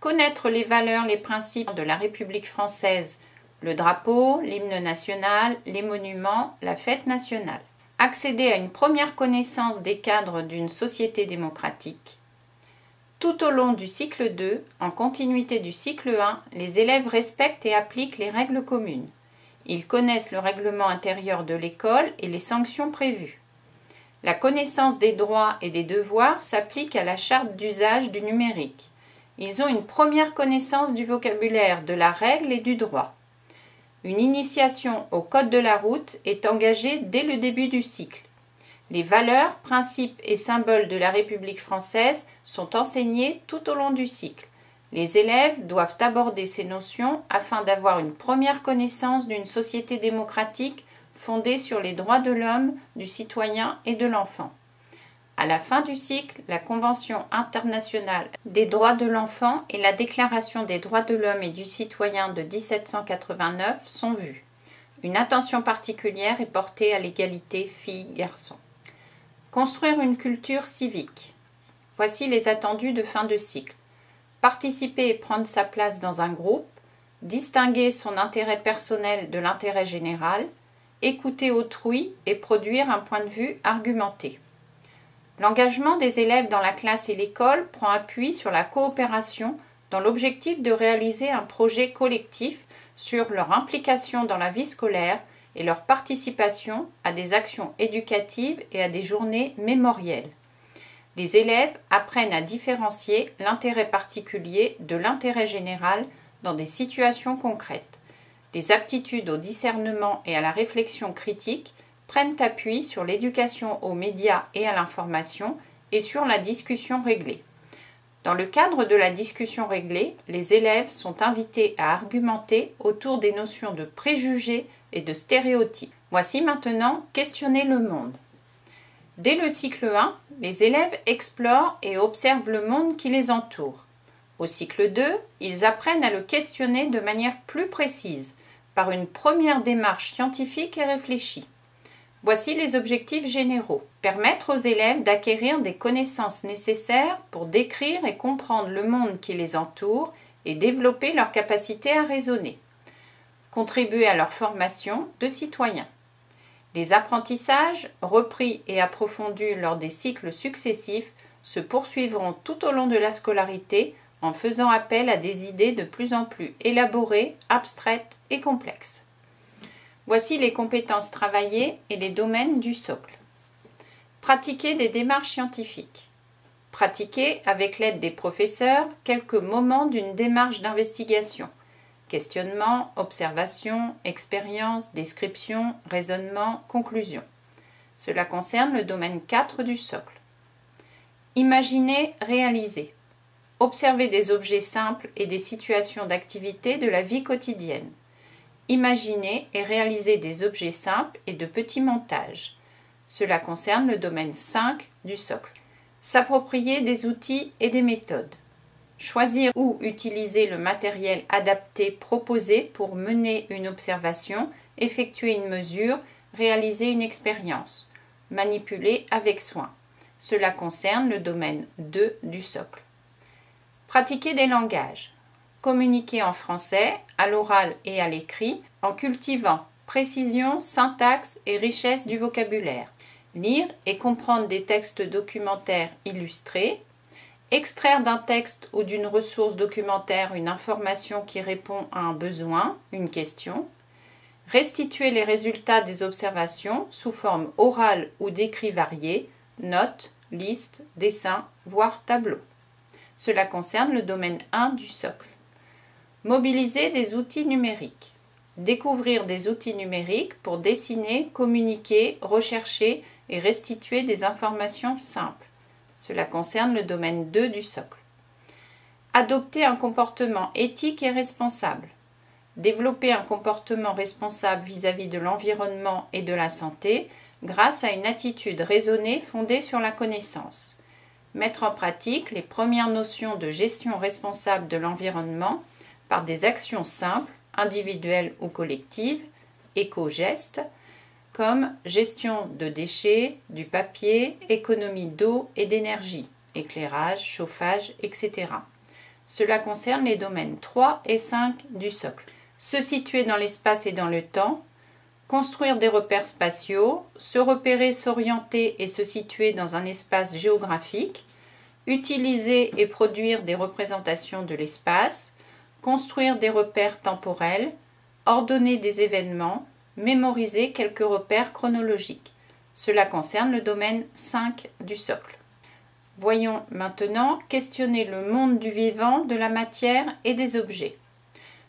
connaître les valeurs, les principes de la République française, le drapeau, l'hymne national, les monuments, la fête nationale. Accéder à une première connaissance des cadres d'une société démocratique. Tout au long du cycle 2, en continuité du cycle 1, les élèves respectent et appliquent les règles communes. Ils connaissent le règlement intérieur de l'école et les sanctions prévues. La connaissance des droits et des devoirs s'applique à la charte d'usage du numérique. Ils ont une première connaissance du vocabulaire, de la règle et du droit. Une initiation au code de la route est engagée dès le début du cycle. Les valeurs, principes et symboles de la République française sont enseignés tout au long du cycle. Les élèves doivent aborder ces notions afin d'avoir une première connaissance d'une société démocratique fondée sur les droits de l'homme, du citoyen et de l'enfant. À la fin du cycle, la Convention internationale des droits de l'enfant et la Déclaration des droits de l'homme et du citoyen de 1789 sont vues. Une attention particulière est portée à l'égalité filles-garçons. Construire une culture civique. Voici les attendus de fin de cycle. participer et prendre sa place dans un groupe, distinguer son intérêt personnel de l'intérêt général, écouter autrui et produire un point de vue argumenté. L'engagement des élèves dans la classe et l'école prend appui sur la coopération dans l'objectif de réaliser un projet collectif sur leur implication dans la vie scolaire et leur participation à des actions éducatives et à des journées mémorielles. Les élèves apprennent à différencier l'intérêt particulier de l'intérêt général dans des situations concrètes. Les aptitudes au discernement et à la réflexion critique prennent appui sur l'éducation aux médias et à l'information et sur la discussion réglée. Dans le cadre de la discussion réglée, les élèves sont invités à argumenter autour des notions de préjugés et de stéréotypes. Voici maintenant questionner le monde. Dès le cycle 1, les élèves explorent et observent le monde qui les entoure. Au cycle 2, ils apprennent à le questionner de manière plus précise, par une première démarche scientifique et réfléchie. Voici les objectifs généraux. Permettre aux élèves d'acquérir des connaissances nécessaires pour décrire et comprendre le monde qui les entoure et développer leur capacité à raisonner. Contribuer à leur formation de citoyens. Les apprentissages, repris et approfondis lors des cycles successifs, se poursuivront tout au long de la scolarité en faisant appel à des idées de plus en plus élaborées, abstraites et complexes. Voici les compétences travaillées et les domaines du socle. Pratiquer des démarches scientifiques. Pratiquer, avec l'aide des professeurs, quelques moments d'une démarche d'investigation. Questionnement, observation, expérience, description, raisonnement, conclusion. Cela concerne le domaine 4 du socle. Imaginer, réaliser. Observer des objets simples et des situations d'activité de la vie quotidienne. Imaginer et réaliser des objets simples et de petits montages. Cela concerne le domaine 5 du socle. S'approprier des outils et des méthodes. Choisir ou utiliser le matériel adapté proposé pour mener une observation, effectuer une mesure, réaliser une expérience. Manipuler avec soin. Cela concerne le domaine 2 du socle. Pratiquer des langages. Communiquer en français, à l'oral et à l'écrit, en cultivant précision, syntaxe et richesse du vocabulaire. Lire et comprendre des textes documentaires illustrés. Extraire d'un texte ou d'une ressource documentaire une information qui répond à un besoin, une question. Restituer les résultats des observations sous forme orale ou d'écrits variés, notes, listes, dessins, voire tableaux. Cela concerne le domaine 1 du socle. Mobiliser des outils numériques. Découvrir des outils numériques pour dessiner, communiquer, rechercher et restituer des informations simples. Cela concerne le domaine 2 du socle. Adopter un comportement éthique et responsable. Développer un comportement responsable vis-à-vis de l'environnement et de la santé grâce à une attitude raisonnée fondée sur la connaissance. Mettre en pratique les premières notions de gestion responsable de l'environnement par des actions simples, individuelles ou collectives, éco-gestes, comme gestion de déchets, du papier, économie d'eau et d'énergie, éclairage, chauffage, etc. Cela concerne les domaines 3 et 5 du socle. Se situer dans l'espace et dans le temps, construire des repères spatiaux, se repérer, s'orienter et se situer dans un espace géographique, utiliser et produire des représentations de l'espace, construire des repères temporels, ordonner des événements, mémoriser quelques repères chronologiques. Cela concerne le domaine 5 du socle. Voyons maintenant questionner le monde du vivant, de la matière et des objets.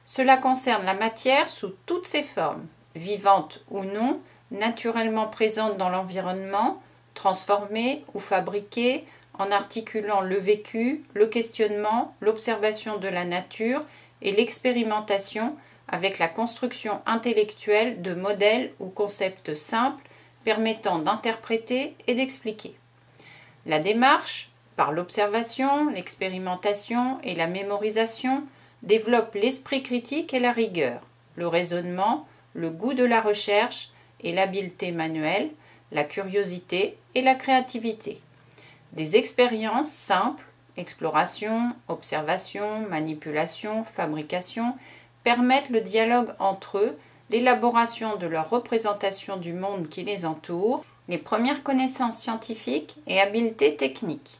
Cela concerne la matière sous toutes ses formes, vivantes ou non, naturellement présentes dans l'environnement, transformées ou fabriquées, en articulant le vécu, le questionnement, l'observation de la nature et l'expérimentation avec la construction intellectuelle de modèles ou concepts simples permettant d'interpréter et d'expliquer. La démarche, par l'observation, l'expérimentation et la mémorisation, développe l'esprit critique et la rigueur, le raisonnement, le goût de la recherche et l'habileté manuelle, la curiosité et la créativité. Des expériences simples, exploration, observation, manipulation, fabrication, permettent le dialogue entre eux, l'élaboration de leur représentation du monde qui les entoure, les premières connaissances scientifiques et habiletés techniques.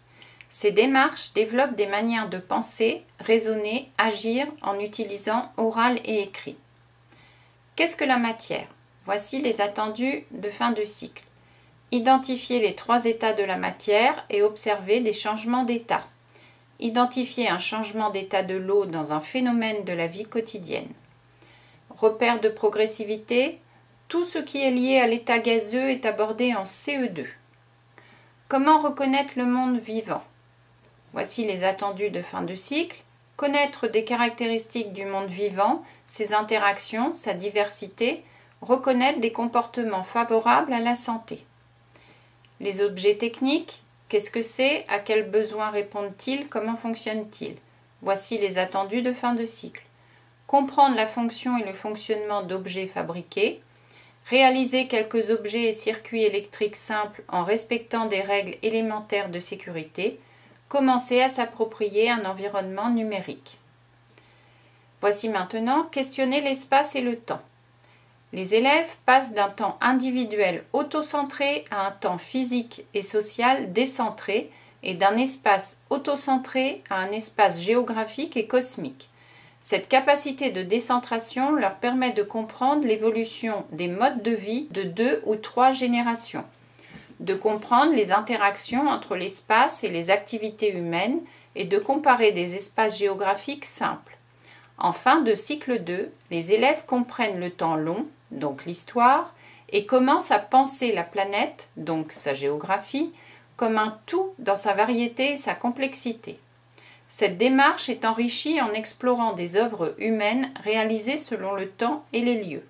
Ces démarches développent des manières de penser, raisonner, agir en utilisant oral et écrit. Qu'est-ce que la matière? Voici les attendus de fin de cycle. Identifier les 3 états de la matière et observer des changements d'état. Identifier un changement d'état de l'eau dans un phénomène de la vie quotidienne. Repère de progressivité, tout ce qui est lié à l'état gazeux est abordé en CE2. Comment reconnaître le monde vivant? Voici les attendus de fin de cycle. Connaître des caractéristiques du monde vivant, ses interactions, sa diversité, reconnaître des comportements favorables à la santé. Les objets techniques, qu'est-ce que c'est? À quels besoins répondent-ils? Comment fonctionnent-ils? Voici les attendus de fin de cycle. Comprendre la fonction et le fonctionnement d'objets fabriqués. Réaliser quelques objets et circuits électriques simples en respectant des règles élémentaires de sécurité. Commencer à s'approprier un environnement numérique. Voici maintenant questionner l'espace et le temps. Les élèves passent d'un temps individuel autocentré à un temps physique et social décentré et d'un espace autocentré à un espace géographique et cosmique. Cette capacité de décentration leur permet de comprendre l'évolution des modes de vie de 2 ou 3 générations, de comprendre les interactions entre l'espace et les activités humaines et de comparer des espaces géographiques simples. En fin de cycle 2, les élèves comprennent le temps long, donc l'histoire, et commencent à penser la planète, donc sa géographie, comme un tout dans sa variété et sa complexité. Cette démarche est enrichie en explorant des œuvres humaines réalisées selon le temps et les lieux.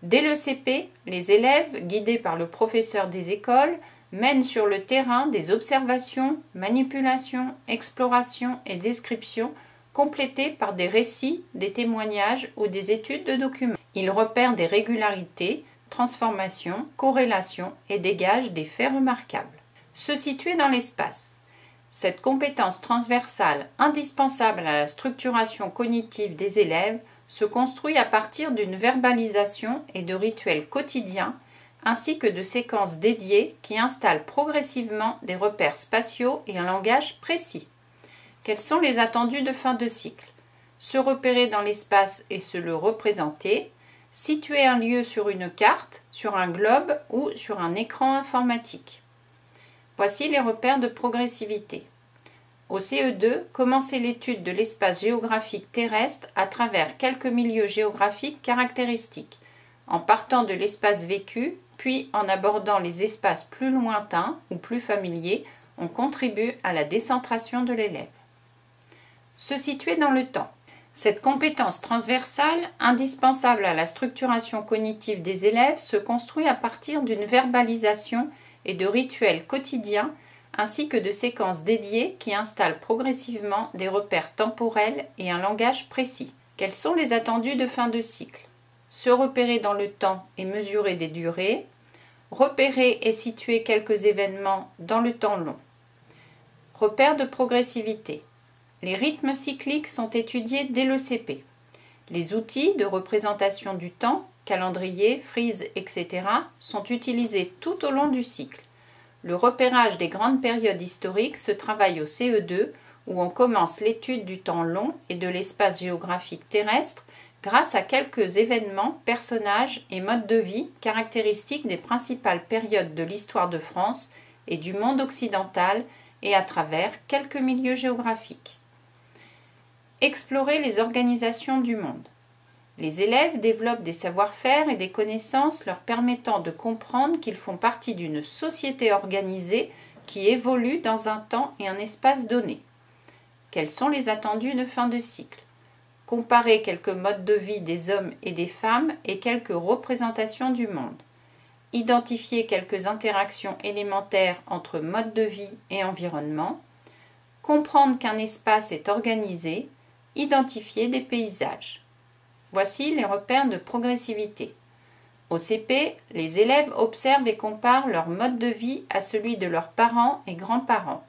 Dès le CP, les élèves, guidés par le professeur des écoles, mènent sur le terrain des observations, manipulations, explorations et descriptions complétées par des récits, des témoignages ou des études de documents. Ils repèrent des régularités, transformations, corrélations et dégagent des faits remarquables. Se situer dans l'espace. Cette compétence transversale indispensable à la structuration cognitive des élèves se construit à partir d'une verbalisation et de rituels quotidiens ainsi que de séquences dédiées qui installent progressivement des repères spatiaux et un langage précis. Quels sont les attendus de fin de cycle? Se repérer dans l'espace et se le représenter, situer un lieu sur une carte, sur un globe ou sur un écran informatique. Voici les repères de progressivité. Au CE2, commencez l'étude de l'espace géographique terrestre à travers quelques milieux géographiques caractéristiques, en partant de l'espace vécu, puis en abordant les espaces plus lointains ou plus familiers, on contribue à la décentration de l'élève. Se situer dans le temps. Cette compétence transversale, indispensable à la structuration cognitive des élèves, se construit à partir d'une verbalisation et de rituels quotidiens, ainsi que de séquences dédiées qui installent progressivement des repères temporels et un langage précis. Quels sont les attendus de fin de cycle? Se repérer dans le temps et mesurer des durées, repérer et situer quelques événements dans le temps long. Repères de progressivité. Les rythmes cycliques sont étudiés dès le CP. Les outils de représentation du temps, calendrier, frise, etc. sont utilisés tout au long du cycle. Le repérage des grandes périodes historiques se travaille au CE2 où on commence l'étude du temps long et de l'espace géographique terrestre grâce à quelques événements, personnages et modes de vie caractéristiques des principales périodes de l'histoire de France et du monde occidental et à travers quelques milieux géographiques. Explorer les organisations du monde. Les élèves développent des savoir-faire et des connaissances leur permettant de comprendre qu'ils font partie d'une société organisée qui évolue dans un temps et un espace donnés. Quels sont les attendus de fin de cycle? Comparer quelques modes de vie des hommes et des femmes et quelques représentations du monde. Identifier quelques interactions élémentaires entre mode de vie et environnement. Comprendre qu'un espace est organisé. Identifier des paysages. Voici les repères de progressivité. Au CP, les élèves observent et comparent leur mode de vie à celui de leurs parents et grands-parents.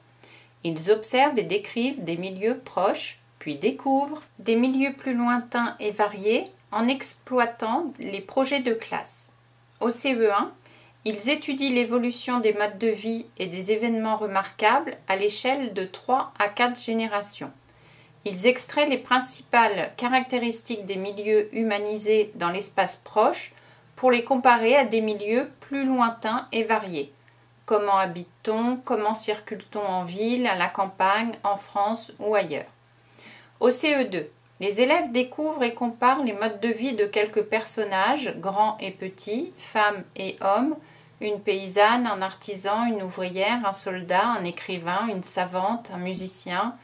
Ils observent et décrivent des milieux proches, puis découvrent des milieux plus lointains et variés en exploitant les projets de classe. Au CE1, ils étudient l'évolution des modes de vie et des événements remarquables à l'échelle de 3 à 4 générations. Ils extraient les principales caractéristiques des milieux humanisés dans l'espace proche pour les comparer à des milieux plus lointains et variés. Comment habite-t-on? Comment circule-t-on en ville, à la campagne, en France ou ailleurs? Au CE2, les élèves découvrent et comparent les modes de vie de quelques personnages, grands et petits, femmes et hommes, une paysanne, un artisan, une ouvrière, un soldat, un écrivain, une savante, un musicien,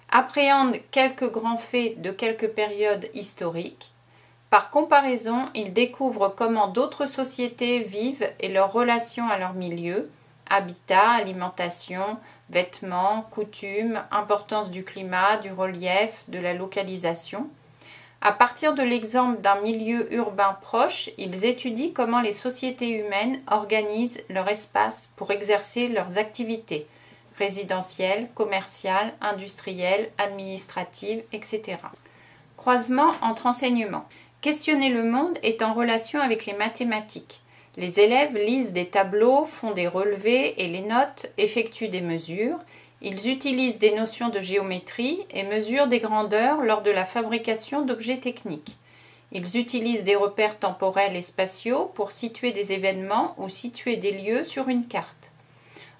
appréhendent quelques grands faits de quelques périodes historiques. Par comparaison, ils découvrent comment d'autres sociétés vivent et leurs relations à leur milieu, habitat, alimentation, vêtements, coutumes, importance du climat, du relief, de la localisation. À partir de l'exemple d'un milieu urbain proche, ils étudient comment les sociétés humaines organisent leur espace pour exercer leurs activités résidentielles, commerciales, industrielles, administratives, etc. Croisement entre enseignements. Questionner le monde est en relation avec les mathématiques. Les élèves lisent des tableaux, font des relevés et les notent, effectuent des mesures. Ils utilisent des notions de géométrie et mesurent des grandeurs lors de la fabrication d'objets techniques. Ils utilisent des repères temporels et spatiaux pour situer des événements ou situer des lieux sur une carte.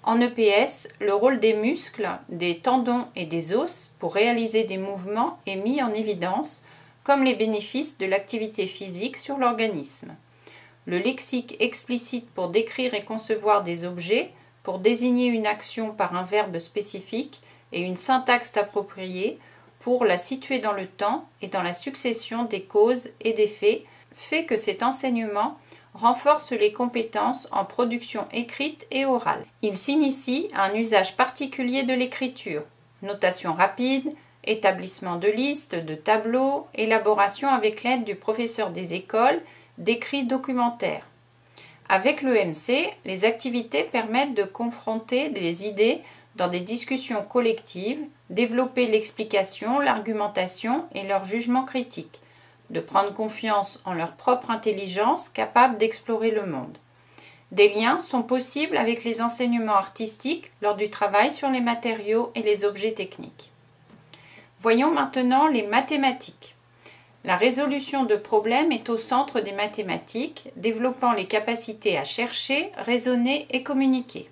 En EPS, le rôle des muscles, des tendons et des os pour réaliser des mouvements est mis en évidence, comme les bénéfices de l'activité physique sur l'organisme. Le lexique explicite pour décrire et concevoir des objets, pour désigner une action par un verbe spécifique et une syntaxe appropriée pour la situer dans le temps et dans la succession des causes et des faits, fait que cet enseignement renforce les compétences en production écrite et orale. Il s'initie à un usage particulier de l'écriture, notation rapide, établissement de listes, de tableaux, élaboration avec l'aide du professeur des écoles, d'écrits documentaires. Avec l'EMC, les activités permettent de confronter des idées dans des discussions collectives, développer l'explication, l'argumentation et leur jugement critique, de prendre confiance en leur propre intelligence capable d'explorer le monde. Des liens sont possibles avec les enseignements artistiques lors du travail sur les matériaux et les objets techniques. Voyons maintenant les mathématiques. La résolution de problèmes est au centre des mathématiques, développant les capacités à chercher, raisonner et communiquer.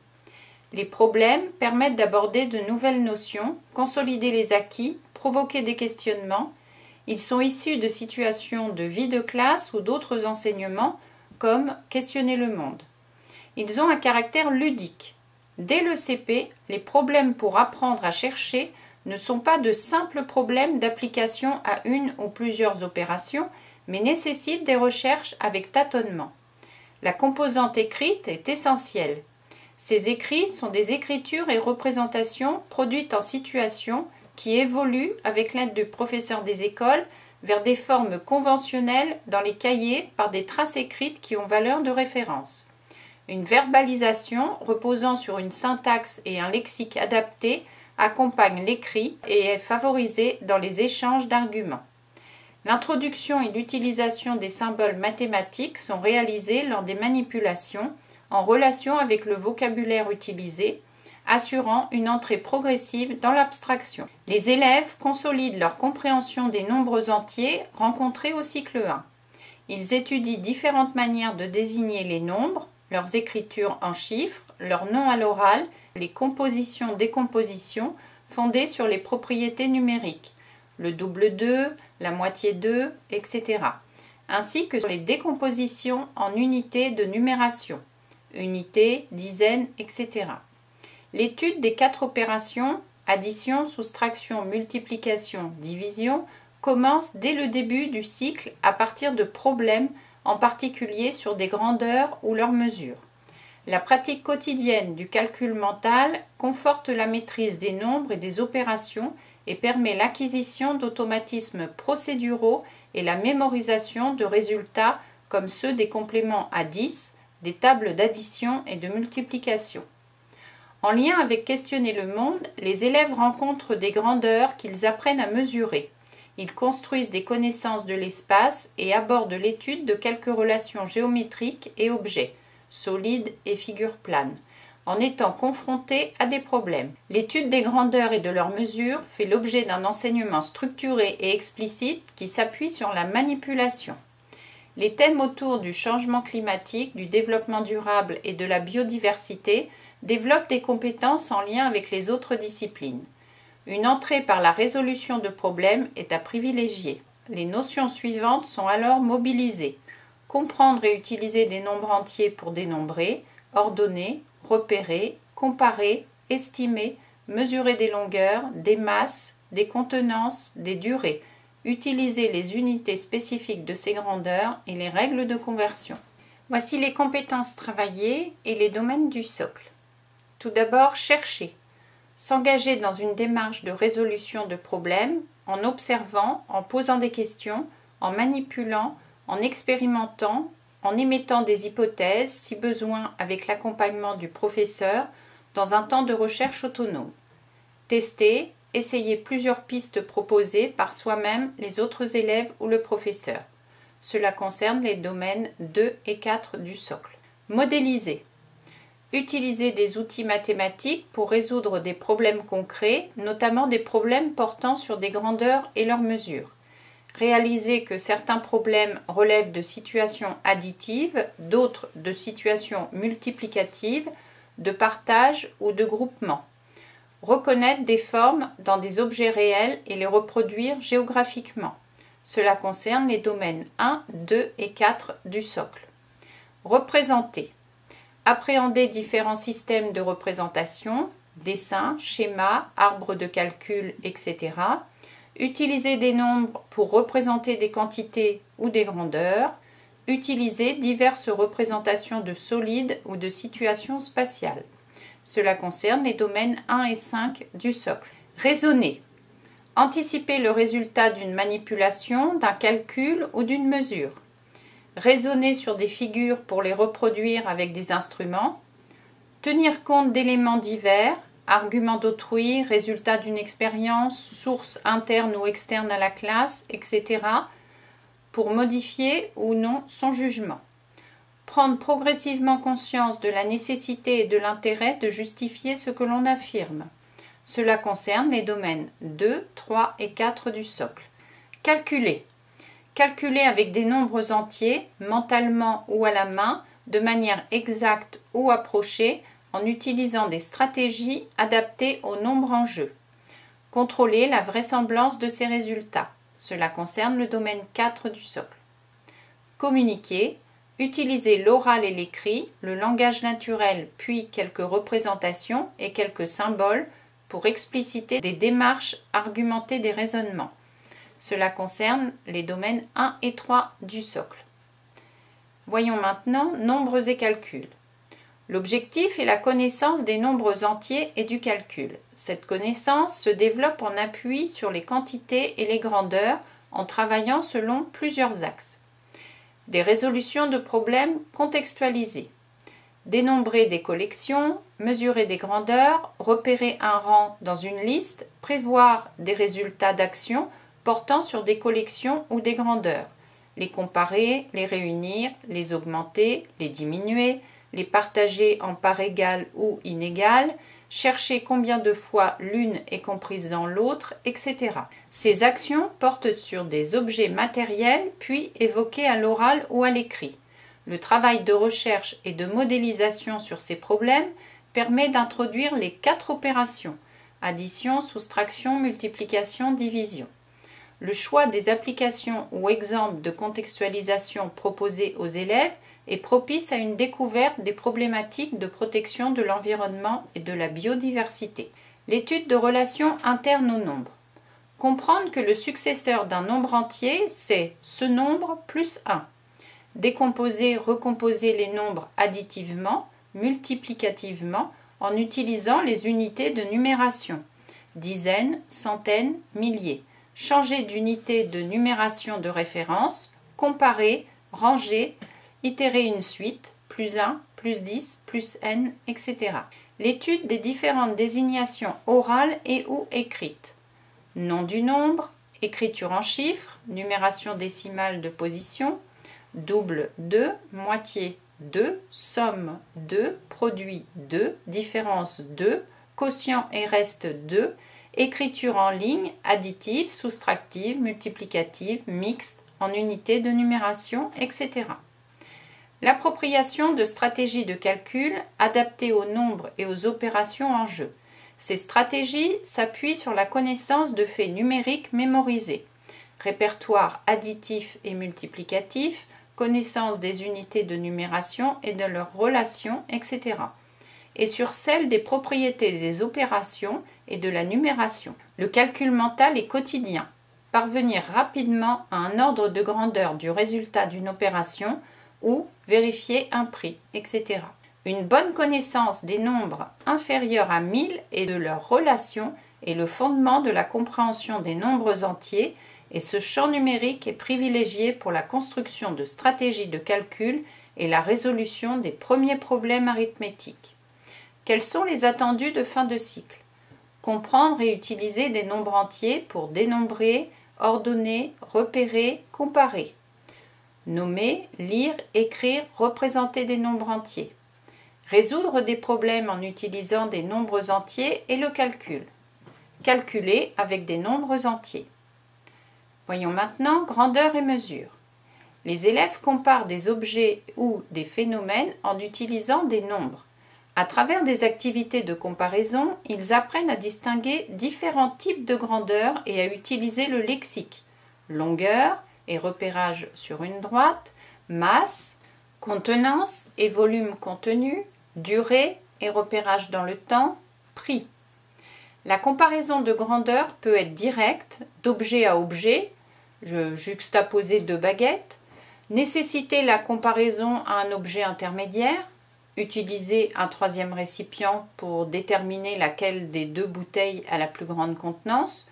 Les problèmes permettent d'aborder de nouvelles notions, consolider les acquis, provoquer des questionnements. Ils sont issus de situations de vie de classe ou d'autres enseignements, comme questionner le monde. Ils ont un caractère ludique. Dès le CP, les problèmes pour apprendre à chercher ne sont pas de simples problèmes d'application à une ou plusieurs opérations, mais nécessitent des recherches avec tâtonnement. La composante écrite est essentielle. Ces écrits sont des écritures et représentations produites en situation qui évoluent avec l'aide du professeur des écoles vers des formes conventionnelles dans les cahiers par des traces écrites qui ont valeur de référence. Une verbalisation reposant sur une syntaxe et un lexique adapté accompagne l'écrit et est favorisée dans les échanges d'arguments. L'introduction et l'utilisation des symboles mathématiques sont réalisées lors des manipulations en relation avec le vocabulaire utilisé, assurant une entrée progressive dans l'abstraction. Les élèves consolident leur compréhension des nombres entiers rencontrés au cycle 1. Ils étudient différentes manières de désigner les nombres, leurs écritures en chiffres, leurs noms à l'oral, les compositions-décompositions fondées sur les propriétés numériques, le double 2, la moitié 2, etc., ainsi que sur les décompositions en unités de numération, unités, dizaines, etc. L'étude des 4 opérations, addition, soustraction, multiplication, division, commence dès le début du cycle à partir de problèmes, en particulier sur des grandeurs ou leurs mesures. La pratique quotidienne du calcul mental conforte la maîtrise des nombres et des opérations et permet l'acquisition d'automatismes procéduraux et la mémorisation de résultats comme ceux des compléments à 10, des tables d'addition et de multiplication. En lien avec questionner le monde, les élèves rencontrent des grandeurs qu'ils apprennent à mesurer. Ils construisent des connaissances de l'espace et abordent l'étude de quelques relations géométriques et objets, solides et figures planes, en étant confrontés à des problèmes. L'étude des grandeurs et de leurs mesures fait l'objet d'un enseignement structuré et explicite qui s'appuie sur la manipulation. Les thèmes autour du changement climatique, du développement durable et de la biodiversité développent des compétences en lien avec les autres disciplines. Une entrée par la résolution de problèmes est à privilégier. Les notions suivantes sont alors mobilisées. Comprendre et utiliser des nombres entiers pour dénombrer, ordonner, repérer, comparer, estimer, mesurer des longueurs, des masses, des contenances, des durées, utiliser les unités spécifiques de ces grandeurs et les règles de conversion. Voici les compétences travaillées et les domaines du socle. Tout d'abord, chercher. S'engager dans une démarche de résolution de problèmes en observant, en posant des questions, en manipulant, en expérimentant, en émettant des hypothèses, si besoin avec l'accompagnement du professeur, dans un temps de recherche autonome. Tester, essayer plusieurs pistes proposées par soi-même, les autres élèves ou le professeur. Cela concerne les domaines 2 et 4 du socle. Modéliser. Utiliser des outils mathématiques pour résoudre des problèmes concrets, notamment des problèmes portant sur des grandeurs et leurs mesures. Réaliser que certains problèmes relèvent de situations additives, d'autres de situations multiplicatives, de partage ou de groupement. Reconnaître des formes dans des objets réels et les reproduire géographiquement. Cela concerne les domaines 1, 2 et 4 du socle. Représenter. Appréhender différents systèmes de représentation, dessins, schémas, arbres de calcul, etc. Utiliser des nombres pour représenter des quantités ou des grandeurs. Utiliser diverses représentations de solides ou de situations spatiales. Cela concerne les domaines 1 et 5 du socle. Raisonner. Anticiper le résultat d'une manipulation, d'un calcul ou d'une mesure. Raisonner sur des figures pour les reproduire avec des instruments. Tenir compte d'éléments divers, arguments d'autrui, résultats d'une expérience, sources internes ou externes à la classe, etc. pour modifier ou non son jugement. Prendre progressivement conscience de la nécessité et de l'intérêt de justifier ce que l'on affirme. Cela concerne les domaines 2, 3 et 4 du socle. Calculer. Calculer avec des nombres entiers, mentalement ou à la main, de manière exacte ou approchée, en utilisant des stratégies adaptées au nombre en jeu. Contrôler la vraisemblance de ces résultats. Cela concerne le domaine 4 du socle. Communiquer. Utiliser l'oral et l'écrit, le langage naturel, puis quelques représentations et quelques symboles pour expliciter des démarches, argumenter des raisonnements. Cela concerne les domaines 1 et 3 du socle. Voyons maintenant nombres et calculs. L'objectif est la connaissance des nombres entiers et du calcul. Cette connaissance se développe en appui sur les quantités et les grandeurs en travaillant selon plusieurs axes. Des résolutions de problèmes contextualisées. Dénombrer des collections, mesurer des grandeurs, repérer un rang dans une liste, prévoir des résultats d'actions portant sur des collections ou des grandeurs, les comparer, les réunir, les augmenter, les diminuer, les partager en parts égales ou inégales, chercher combien de fois l'une est comprise dans l'autre, etc. Ces actions portent sur des objets matériels puis évoqués à l'oral ou à l'écrit. Le travail de recherche et de modélisation sur ces problèmes permet d'introduire les 4 opérations: addition, soustraction, multiplication, division. Le choix des applications ou exemples de contextualisation proposés aux élèves est propice à une découverte des problématiques de protection de l'environnement et de la biodiversité. L'étude de relations internes au nombre. Comprendre que le successeur d'un nombre entier, c'est ce nombre plus 1. Décomposer, recomposer les nombres additivement, multiplicativement, en utilisant les unités de numération. Dizaines, centaines, milliers. Changer d'unité de numération de référence, comparer, ranger, itérer une suite, plus 1, plus 10, plus n, etc. l'étude des différentes désignations orales et ou écrites. Nom du nombre, écriture en chiffres, numération décimale de position, double 2, moitié 2, somme 2, produit 2, différence 2, quotient et reste 2, écriture en ligne, additive, soustractive, multiplicative, mixte, en unité de numération, etc. L'appropriation de stratégies de calcul adaptées aux nombres et aux opérations en jeu. Ces stratégies s'appuient sur la connaissance de faits numériques mémorisés, répertoire additif et multiplicatif, connaissance des unités de numération et de leurs relations, etc. et sur celle des propriétés des opérations et de la numération. Le calcul mental est quotidien. Parvenir rapidement à un ordre de grandeur du résultat d'une opération ou vérifier un prix, etc. Une bonne connaissance des nombres inférieurs à 1000 et de leurs relations est le fondement de la compréhension des nombres entiers et ce champ numérique est privilégié pour la construction de stratégies de calcul et la résolution des premiers problèmes arithmétiques. Quels sont les attendus de fin de cycle? Comprendre et utiliser des nombres entiers pour dénombrer, ordonner, repérer, comparer. Nommer, lire, écrire, représenter des nombres entiers. Résoudre des problèmes en utilisant des nombres entiers et le calcul. Calculer avec des nombres entiers. Voyons maintenant grandeur et mesure. Les élèves comparent des objets ou des phénomènes en utilisant des nombres. À travers des activités de comparaison, ils apprennent à distinguer différents types de grandeur et à utiliser le lexique. Longueur et repérage sur une droite, masse, contenance et volume contenu, durée et repérage dans le temps, prix. La comparaison de grandeur peut être directe, d'objet à objet, juxtaposer deux baguettes, nécessiter la comparaison à un objet intermédiaire, utiliser un troisième récipient pour déterminer laquelle des deux bouteilles a la plus grande contenance,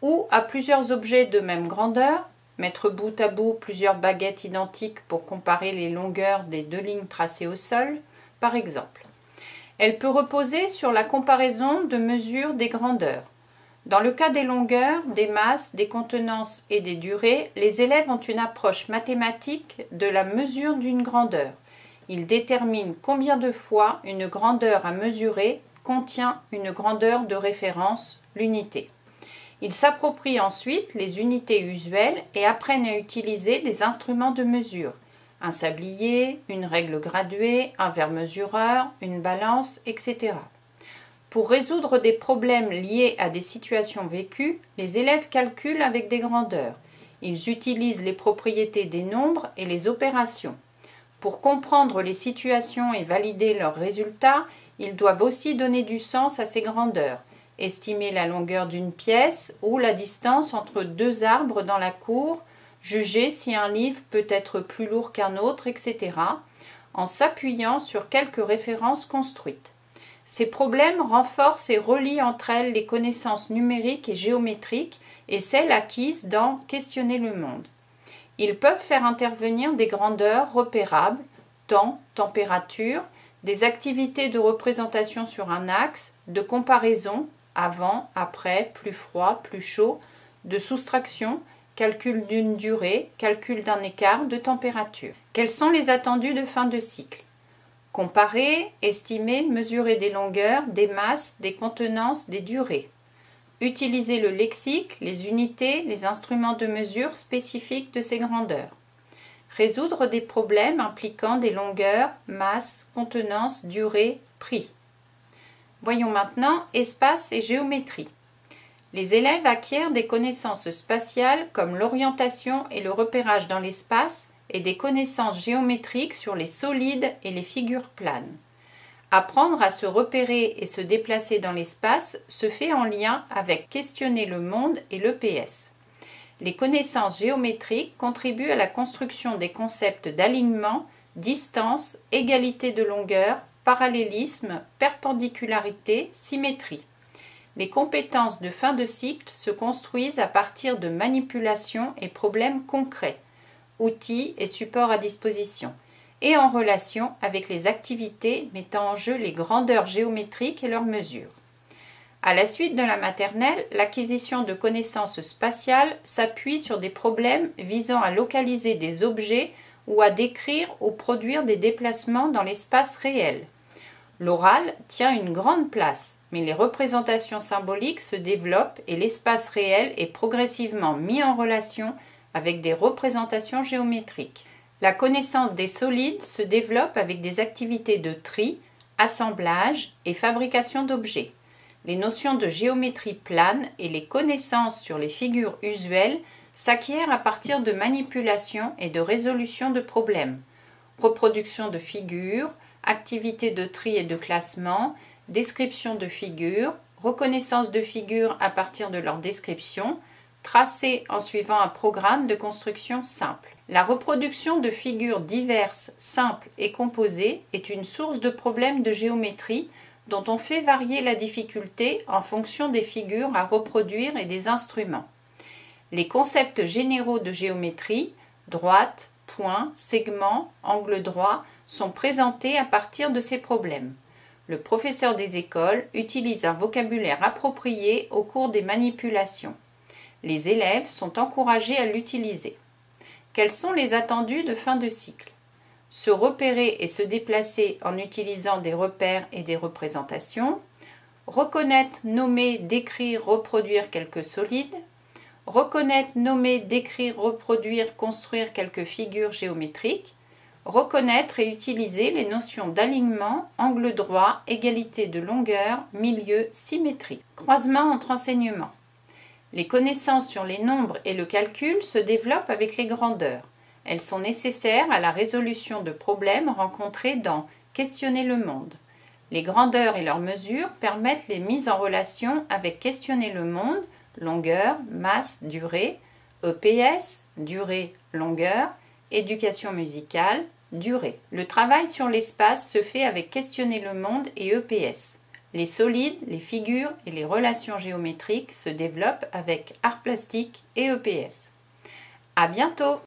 ou à plusieurs objets de même grandeur, mettre bout à bout plusieurs baguettes identiques pour comparer les longueurs des deux lignes tracées au sol, par exemple. Elle peut reposer sur la comparaison de mesures des grandeurs. Dans le cas des longueurs, des masses, des contenances et des durées, les élèves ont une approche mathématique de la mesure d'une grandeur. Ils déterminent combien de fois une grandeur à mesurer contient une grandeur de référence, l'unité. Ils s'approprient ensuite les unités usuelles et apprennent à utiliser des instruments de mesure, un sablier, une règle graduée, un verre-mesureur, une balance, etc. Pour résoudre des problèmes liés à des situations vécues, les élèves calculent avec des grandeurs. Ils utilisent les propriétés des nombres et les opérations. Pour comprendre les situations et valider leurs résultats, ils doivent aussi donner du sens à ces grandeurs, estimer la longueur d'une pièce ou la distance entre deux arbres dans la cour, juger si un livre peut être plus lourd qu'un autre, etc., en s'appuyant sur quelques références construites. Ces problèmes renforcent et relient entre elles les connaissances numériques et géométriques et celles acquises dans Questionner le monde. Ils peuvent faire intervenir des grandeurs repérables, temps, température, des activités de représentation sur un axe, de comparaison, avant, après, plus froid, plus chaud, de soustraction, calcul d'une durée, calcul d'un écart de température. Quels sont les attendus de fin de cycle? Comparer, estimer, mesurer des longueurs, des masses, des contenances, des durées. Utiliser le lexique, les unités, les instruments de mesure spécifiques de ces grandeurs. Résoudre des problèmes impliquant des longueurs, masses, contenances, durée, prix. Voyons maintenant espace et géométrie. Les élèves acquièrent des connaissances spatiales comme l'orientation et le repérage dans l'espace et des connaissances géométriques sur les solides et les figures planes. Apprendre à se repérer et se déplacer dans l'espace se fait en lien avec Questionner le monde et l'EPS. Les connaissances géométriques contribuent à la construction des concepts d'alignement, distance, égalité de longueur, parallélisme, perpendicularité, symétrie. Les compétences de fin de cycle se construisent à partir de manipulations et problèmes concrets, outils et supports à disposition. et en relation avec les activités mettant en jeu les grandeurs géométriques et leurs mesures. À la suite de la maternelle, l'acquisition de connaissances spatiales s'appuie sur des problèmes visant à localiser des objets ou à décrire ou produire des déplacements dans l'espace réel. L'oral tient une grande place, mais les représentations symboliques se développent et l'espace réel est progressivement mis en relation avec des représentations géométriques. La connaissance des solides se développe avec des activités de tri, assemblage et fabrication d'objets. Les notions de géométrie plane et les connaissances sur les figures usuelles s'acquièrent à partir de manipulation et de résolution de problèmes. Reproduction de figures, activités de tri et de classement, description de figures, reconnaissance de figures à partir de leur description, tracé en suivant un programme de construction simple. La reproduction de figures diverses, simples et composées est une source de problèmes de géométrie dont on fait varier la difficulté en fonction des figures à reproduire et des instruments. Les concepts généraux de géométrie, droite, point, segment, angle droit, sont présentés à partir de ces problèmes. Le professeur des écoles utilise un vocabulaire approprié au cours des manipulations. Les élèves sont encouragés à l'utiliser. Quels sont les attendus de fin de cycle? Se repérer et se déplacer en utilisant des repères et des représentations, reconnaître, nommer, décrire, reproduire quelques solides, reconnaître, nommer, décrire, reproduire, construire quelques figures géométriques, reconnaître et utiliser les notions d'alignement, angle droit, égalité de longueur, milieu, symétrie. Croisement entre enseignements. Les connaissances sur les nombres et le calcul se développent avec les grandeurs. Elles sont nécessaires à la résolution de problèmes rencontrés dans Questionner le monde. Les grandeurs et leurs mesures permettent les mises en relation avec Questionner le monde, longueur, masse, durée, EPS, durée, longueur, éducation musicale, durée. Le travail sur l'espace se fait avec Questionner le monde et EPS. Les solides, les figures et les relations géométriques se développent avec art plastique et EPS. À bientôt!